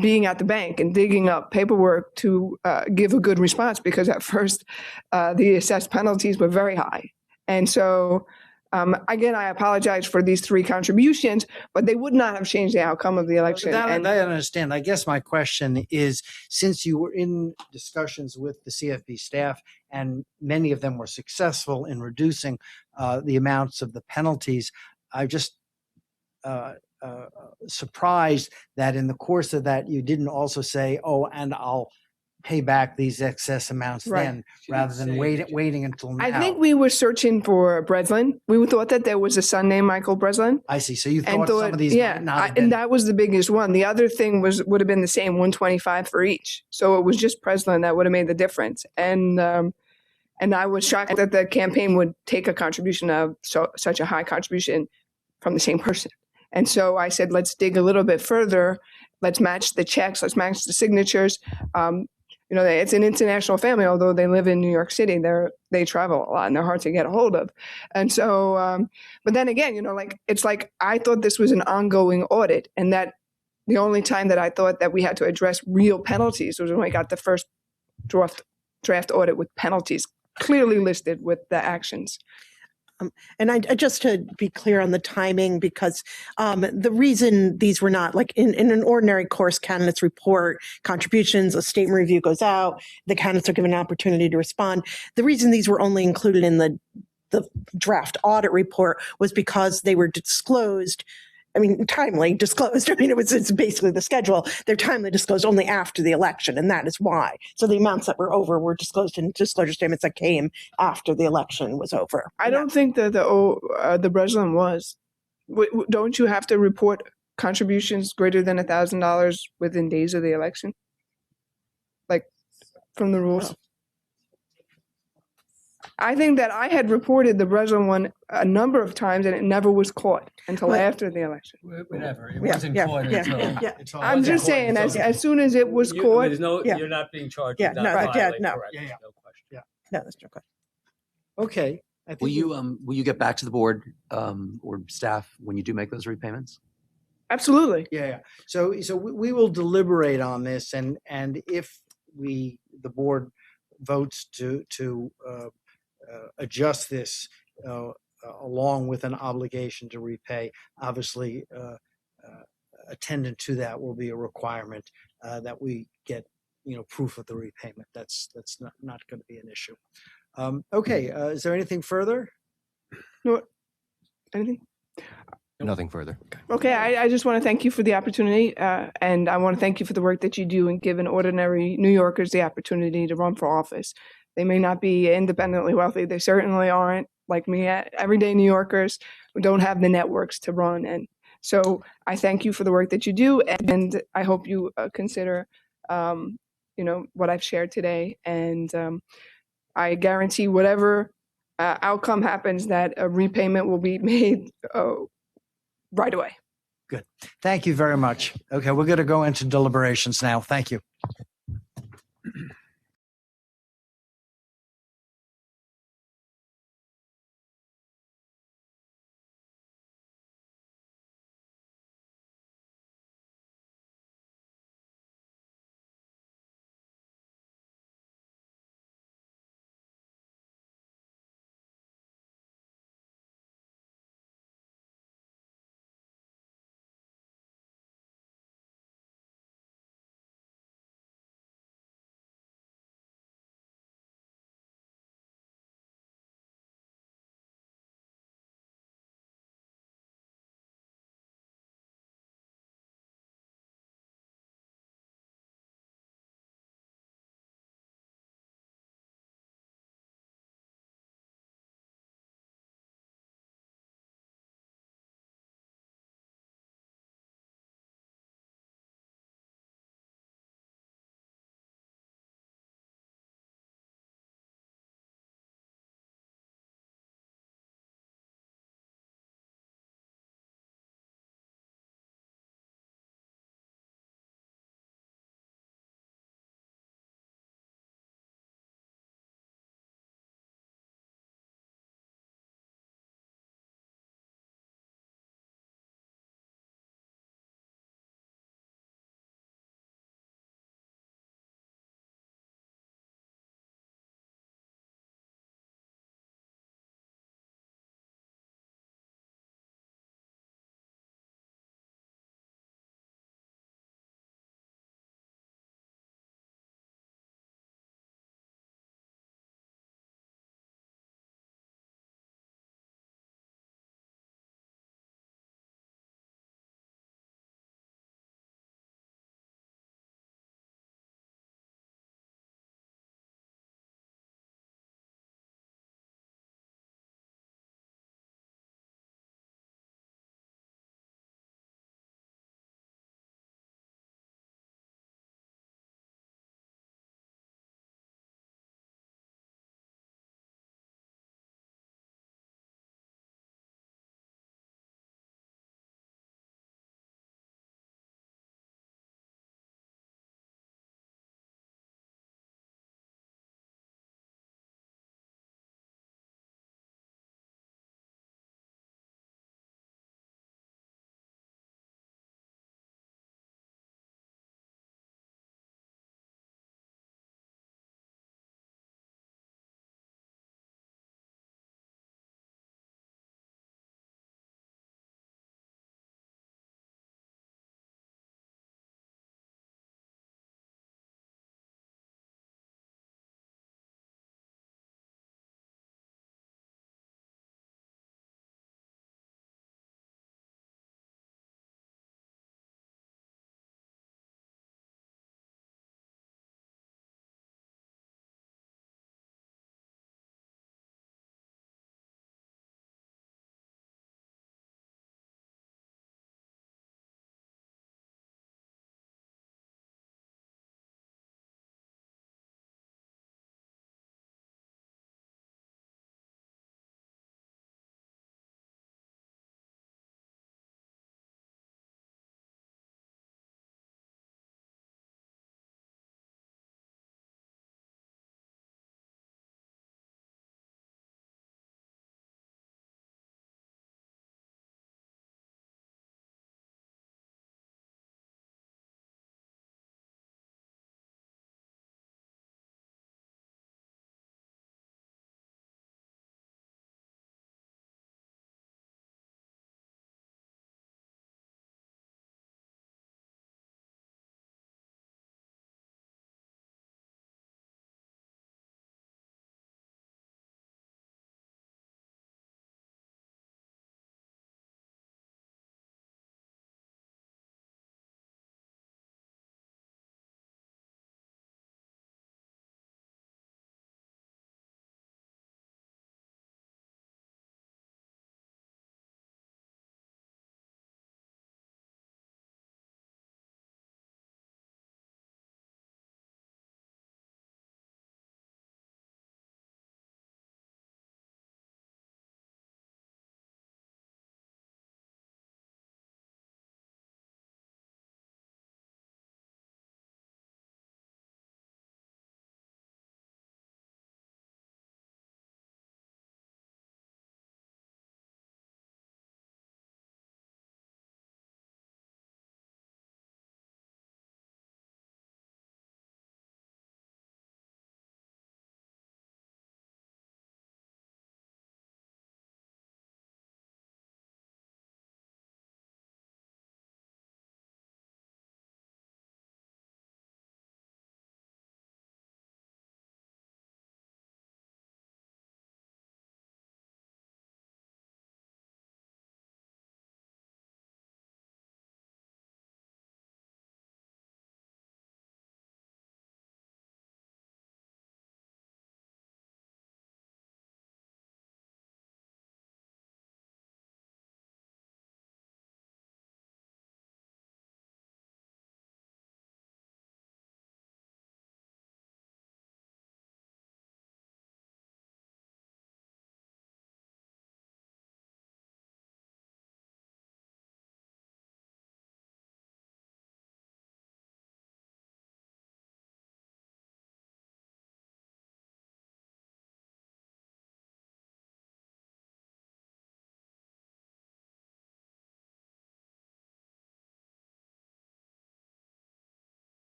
being at the bank and digging up paperwork to give a good response, because at first the assessed penalties were very high. And so, again, I apologize for these 3 contributions, but they would not have changed the outcome of the election. I understand. I guess my question is, since you were in discussions with the CFB staff, and many of them were successful in reducing the amounts of the penalties, I just surprised that in the course of that you didn't also say, "Oh, and I'll pay back these excess amounts then," rather than waiting until now. I think we were searching for Breslin. We thought that there was a son named Michael Breslin. I see. So you thought some of these might not have been. And that was the biggest one. The other thing would have been the same, 125 for each. So it was just Breslin that would have made the difference. And I was shocked that the campaign would take a contribution of such a high contribution from the same person. And so I said, let's dig a little bit further. Let's match the checks. Let's match the signatures. it's an international family. Although they live in New York City, they travel a lot and they're hard to get a hold of. And so, but then again, it's like I thought this was an ongoing audit, and that the only time that I thought that we had to address real penalties was when I got the first draft audit with penalties clearly listed with the actions. And I just to be clear on the timing, because the reason these were not like in an ordinary course candidates report contributions, a statement review goes out, the candidates are given an opportunity to respond. The reason these were only included in the draft audit report was because they were disclosed. I mean, timely disclosed. I mean, it's basically the schedule. They're timely disclosed only after the election, and that is why. So the amounts that were over were disclosed in disclosure statements that came after the election was over. I don't think that the Breslin was. Don't you have to report contributions greater than $1,000 within days of the election? Like from the rules? I think that I had reported the Breslin one a number of times, and it never was caught until after the election. Whatever. It wasn't caught until. I'm just saying, as soon as it was caught. You're not being charged. Yeah, with no, not filing, no. correct, Yeah. no question. Yeah. No, that's no question. Okay. I think Will you get back to the board or staff when you do make those repayments? Absolutely. Yeah. So we will deliberate on this, and if the board votes to adjust this along with an obligation to repay, obviously attendant to that will be a requirement that we get proof of the repayment. That's not going to be an issue. Okay. Is there anything further? No. Anything? Nothing further. Okay, I just want to thank you for the opportunity, and I want to thank you for the work that you do in giving ordinary New Yorkers the opportunity to run for office. They may not be independently wealthy. They certainly aren't, like me, everyday New Yorkers who don't have the networks to run. And so I thank you for the work that you do, and I hope you consider, what I've shared today. And I guarantee whatever outcome happens, that a repayment will be made right away. Good. Thank you very much. Okay, we're going to go into deliberations now. Thank you.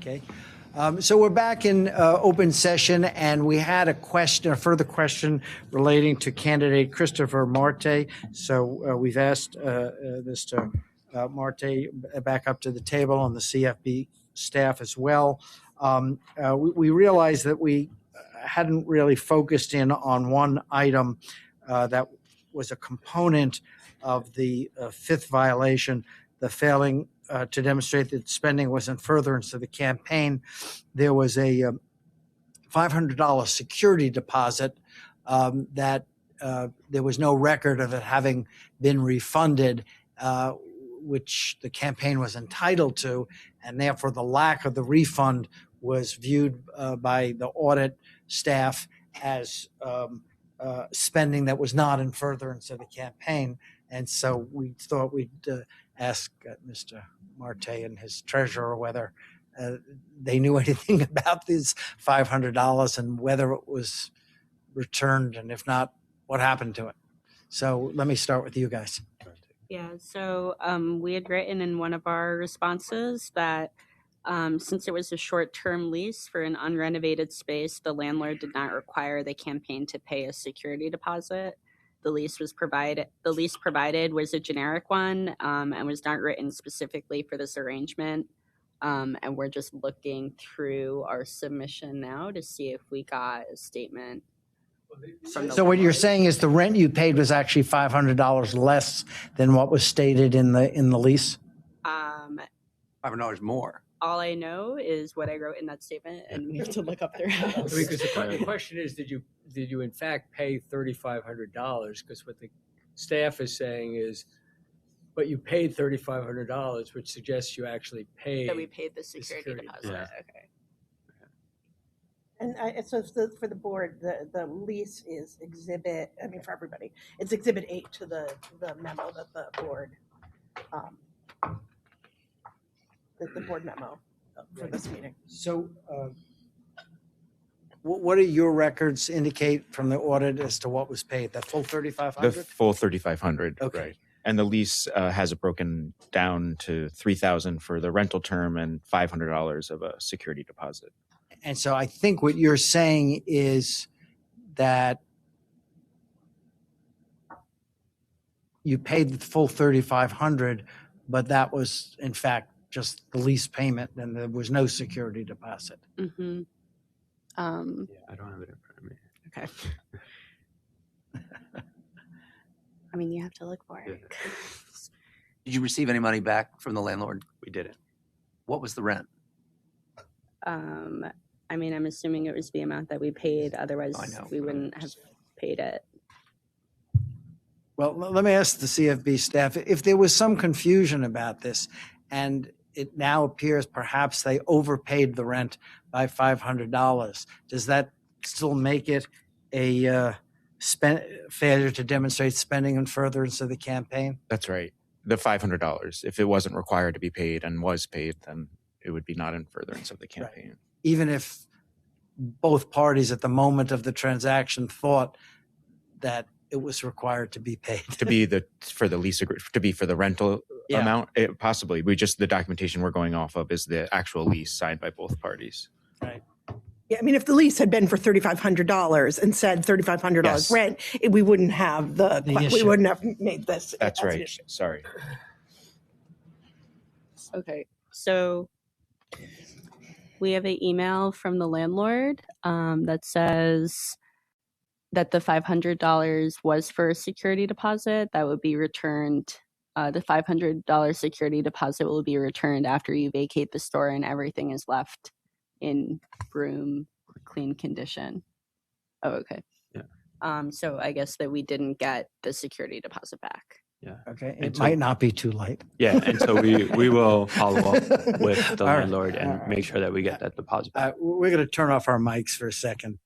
Okay. So we're back in open session, and we had a further question relating to candidate Christopher Marte. So we've asked Mr. Marte back up to the table on the CFB staff as well. We realized that we hadn't really focused in on one item that was a component of the fifth violation, the failing to demonstrate that spending was in furtherance of the campaign. There was a $500 security deposit that there was no record of it having been refunded, which the campaign was entitled to, and therefore the lack of the refund was viewed by the audit staff as spending that was not in furtherance of the campaign. And so we thought we'd ask Mr. Marte and his treasurer whether they knew anything about this $500 and whether it was returned, and if not, what happened to it. So let me start with you guys. Yeah, so we had written in one of our responses that since it was a short-term lease for an unrenovated space, the landlord did not require the campaign to pay a security deposit. The lease provided was a generic one and was not written specifically for this arrangement. And we're just looking through our submission now to see if we got a statement. So what you're saying is the rent you paid was actually $500 less than what was stated in the lease? $500 more. All I know is what I wrote in that statement, and we have to look up their house. Because the question is, did you in fact pay $3,500? Because what the staff is saying is, but you paid $3,500, which suggests you actually paid. That we paid the security deposit. Yeah. Okay. And so for the board, the lease is exhibit, I mean, for everybody, it's exhibit 8 to the memo that the board, the board memo for this meeting. So what do your records indicate from the audit as to what was paid? That full $3,500? The full $3,500, Okay. right. And the lease has it broken down to $3,000 for the rental term and $500 of a security deposit. And so I think what you're saying is that you paid the full $3,500, but that was in fact just the lease payment, and there was no security deposit. Mm-hmm. I don't have it in front of me. Okay. I mean, you have to look for it. Did you receive any money back from the landlord? We didn't. What was the rent? I mean, I'm assuming it was the amount that we paid. Otherwise, we wouldn't have paid it. Well, let me ask the CFB staff, if there was some confusion about this and it now appears perhaps they overpaid the rent by $500, does that still make it a failure to demonstrate spending in furtherance of the campaign? That's right. The $500. If it wasn't required to be paid and was paid, then it would be not in furtherance of the campaign. Right. Even if both parties at the moment of the transaction thought that it was required to be paid. To be for the rental amount, possibly. The documentation we're going off of is the actual lease signed by both parties. Right. Yeah, I mean, if the lease had been for $3,500 and said $3,500 Yes. rent, we wouldn't have we wouldn't have made this. That's as an right. issue. Sorry. Okay. So we have an email from the landlord that says that the $500 was for a security deposit that would be returned. The $500 security deposit will be returned after you vacate the store and everything is left in room clean condition. Oh, okay. Yeah. So I guess that we didn't get the security deposit back. Yeah. Okay. And It so- might not be too late. Yeah, and so we will follow up with the All right. landlord and All right. make sure that we get that deposit back. We're going to turn off our mics for a second.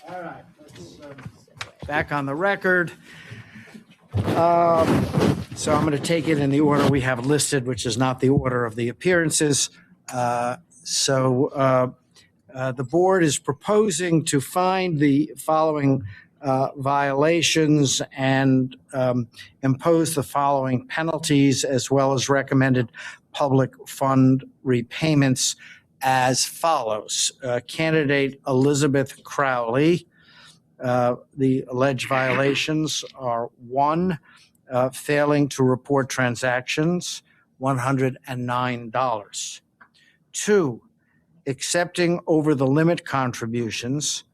All right, let's back on the record. So I'm going to take it in the order we have listed, which is not the order of the appearances. The board is proposing to find the following violations and impose the following penalties, as well as recommended public fund repayments as follows. Candidate Elizabeth Crowley. The alleged violations are: 1, failing to report transactions, $109. 2, accepting over the limit contributions,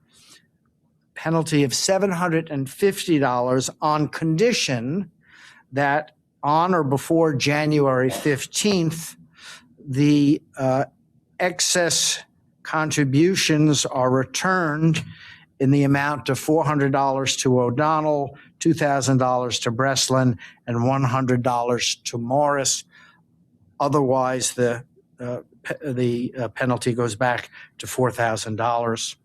penalty of $750 on condition that on or before January 15th, the excess contributions are returned in the amount of $400 to O'Donnell, $2,000 to Breslin, and $100 to Morris. Otherwise, the penalty goes back to $4,000.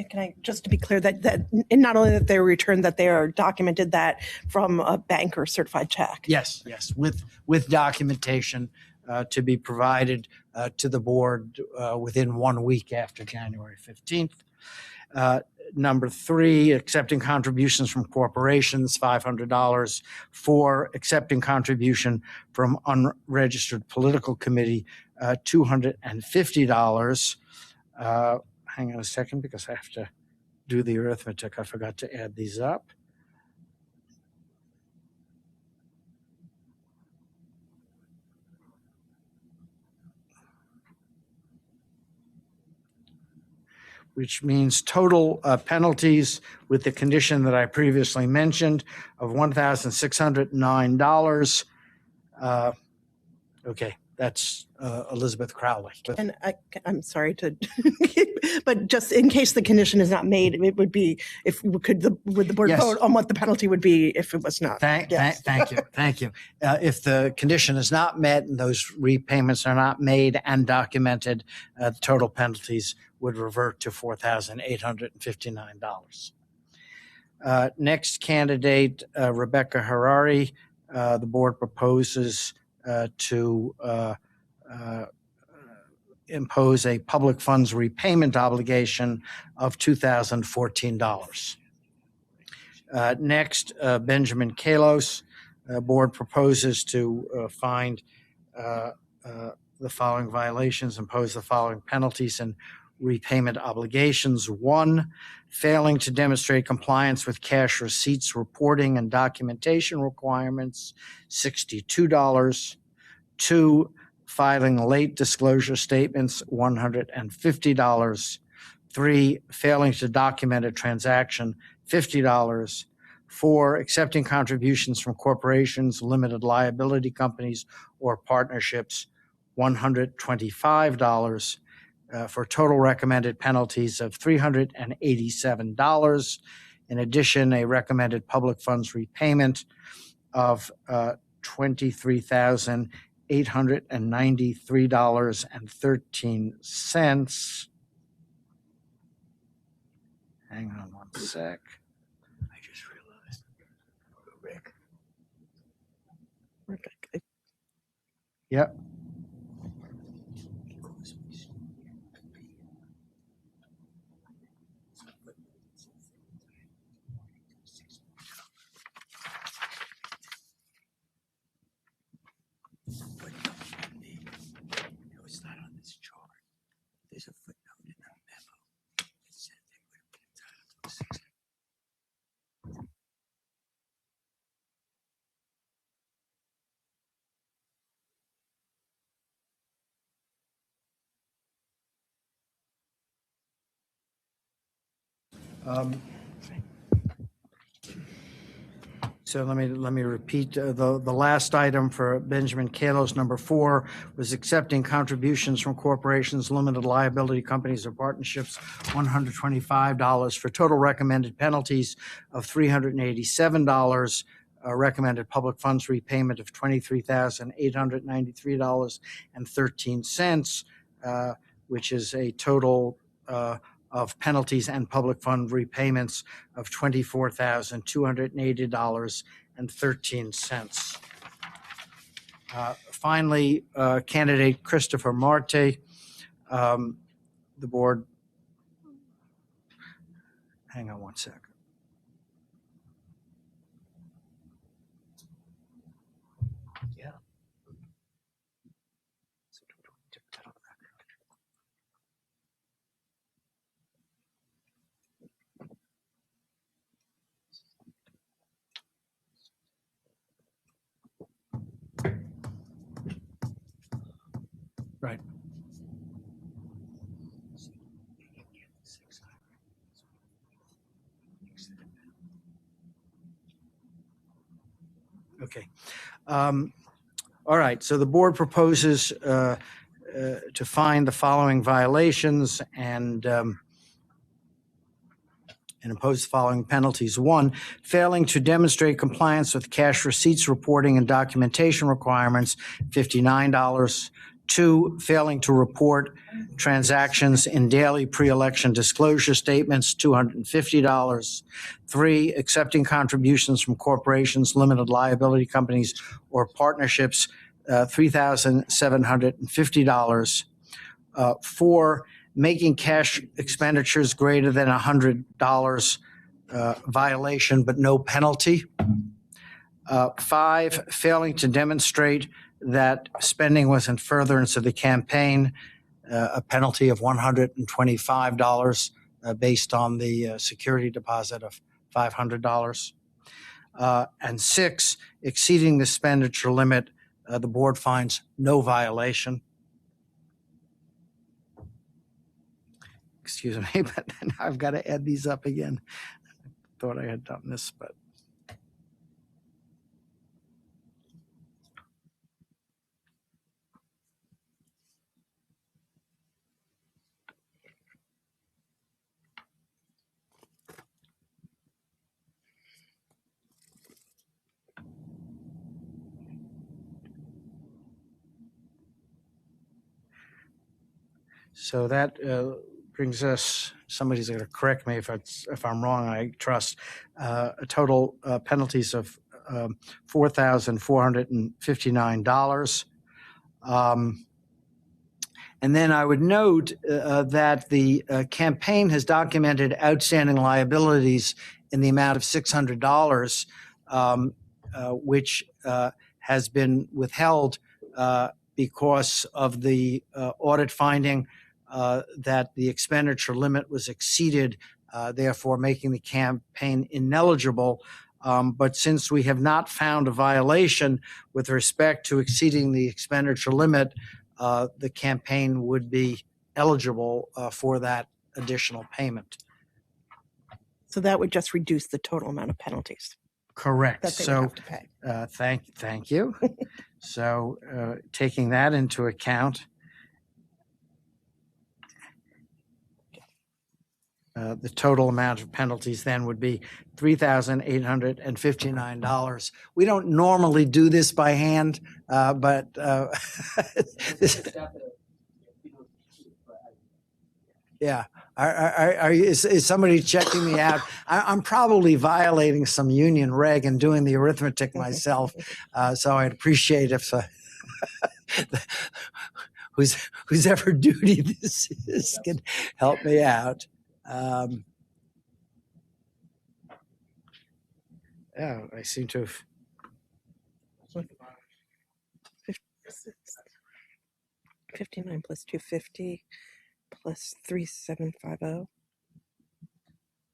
Can I, just to be clear, that and not only that they're returned, that they are documented that from a bank or certified check? Yes, with documentation to be provided to the board within 1 week after January 15th. Number 3, accepting contributions from corporations, $500. 4, accepting contribution from unregistered political committee, $250. Hang on a second, because I have to do the arithmetic. I forgot to add these up. Which means total penalties with the condition that I previously mentioned of $1,609. Okay, that's Elizabeth Crowley. And I'm sorry to, but just in case the condition is not made, it would be, would the board Yes. vote on what the penalty would be if it was not? Thank you. If the condition is not met and those repayments are not made and documented, the total penalties would revert to $4,859. Next candidate, Rebecca Harari. The board proposes to impose a public funds repayment obligation of $2,014. Next, Benjamin Kalos. Board proposes to find the following violations, impose the following penalties and repayment obligations. 1, failing to demonstrate compliance with cash receipts reporting and documentation requirements, $62. 2, filing late disclosure statements, $150. 3, failing to document a transaction, $50. 4, accepting contributions from corporations, limited liability companies, or partnerships, $125. For total recommended penalties of $387. In addition, a recommended public funds repayment of $23,893.13. Hang on one sec. I just realized, Rick. Yep. It's not on this chart. There's a footnote in the memo. It said they would have been entitled to 6. So let me repeat the last item for Benjamin Kalos. Number 4 was accepting contributions from corporations, limited liability companies, or partnerships, $125 for total recommended penalties of $387. Recommended public funds repayment of $23,893.13, which is a total of penalties and public fund repayments of $24,280.13. Finally, candidate Christopher Marte. The board, hang on one second. Yeah. Right. Okay. All right. So the board proposes to find the following violations and impose the following penalties. 1, failing to demonstrate compliance with cash receipts reporting and documentation requirements, $59. 2, failing to report transactions in daily pre-election disclosure statements, $250. 3, accepting contributions from corporations, limited liability companies, or partnerships, $3,750. 4, making cash expenditures greater than $100 violation, but no penalty. 5, failing to demonstrate that spending was in furtherance of the campaign, a penalty of $125 based on the security deposit of $500. And 6, exceeding the expenditure limit, the board finds no violation. Excuse me, but now I've got to add these up again. I thought I had done this, but. So that brings us, somebody's going to correct me if I'm wrong, I trust, total penalties of $4,459. And then I would note that the campaign has documented outstanding liabilities in the amount of $600, which has been withheld because of the audit finding that the expenditure limit was exceeded, therefore making the campaign ineligible. But since we have not found a violation with respect to exceeding the expenditure limit, the campaign would be eligible for that additional payment. So that would just reduce the total amount of penalties Correct. that they would So have to pay. thank you. So taking that into account, the total amount of penalties then would be $3,859. We don't normally do this by hand, but yeah. Is somebody checking me out? I'm probably violating some union reg and doing the arithmetic myself, so I'd appreciate if whose ever duty this is can help me out. Oh, I seem to have. 59 plus 250 plus 3750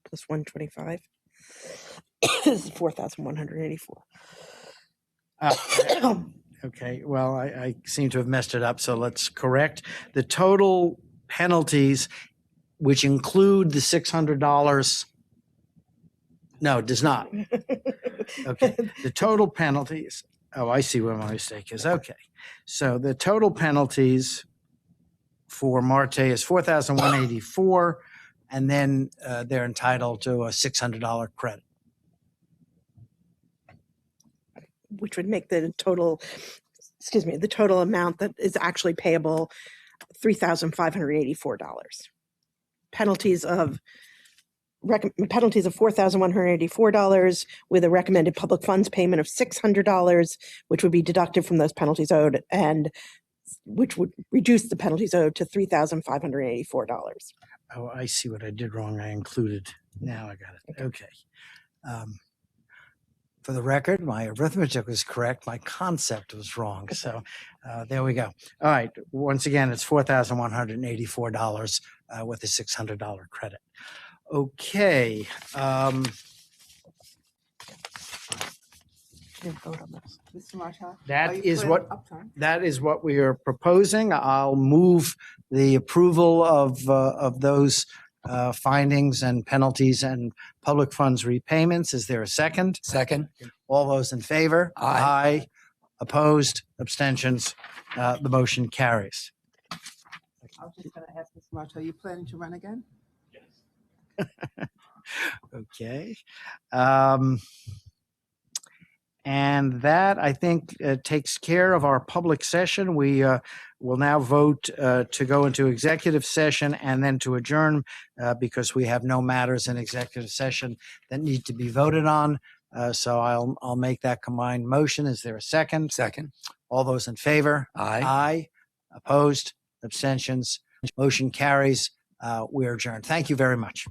plus 125 is 4,184. Okay, well, I seem to have messed it up, so let's correct. The total penalties, which include the $600, no, it does not. Okay, the total penalties, oh, I see where my mistake is. Okay, so the total penalties for Marte is $4,184, and then they're entitled to a $600 credit. Which would make the total, the total amount that is actually payable $3,584. Penalties of penalties of $4,184 with a recommended public funds payment of $600, which would be deducted from those penalties owed, and which would reduce the penalties owed to $3,584. Oh, I see what I did wrong. I included. Now I got it. Okay. For the record, my arithmetic was correct. My concept was wrong. So there we go. All right. Once again, it's $4,184 with a $600 credit. Okay. That is what we are proposing. I'll move the approval of those findings and penalties and public funds repayments. Is there a second? Second. All those in favor? Aye. Aye. Opposed? Abstentions? The motion carries. I was just going to ask Mr. Marshall, are you planning to run again? Okay. And that, I think, takes care of our public session. We will now vote to go into executive session and then to adjourn because we have no matters in executive session that need to be voted on. So I'll make that combined motion. Is there a second? Second. All those in favor? Aye. Aye. Opposed? Abstentions? Motion carries. We are adjourned. Thank you very much.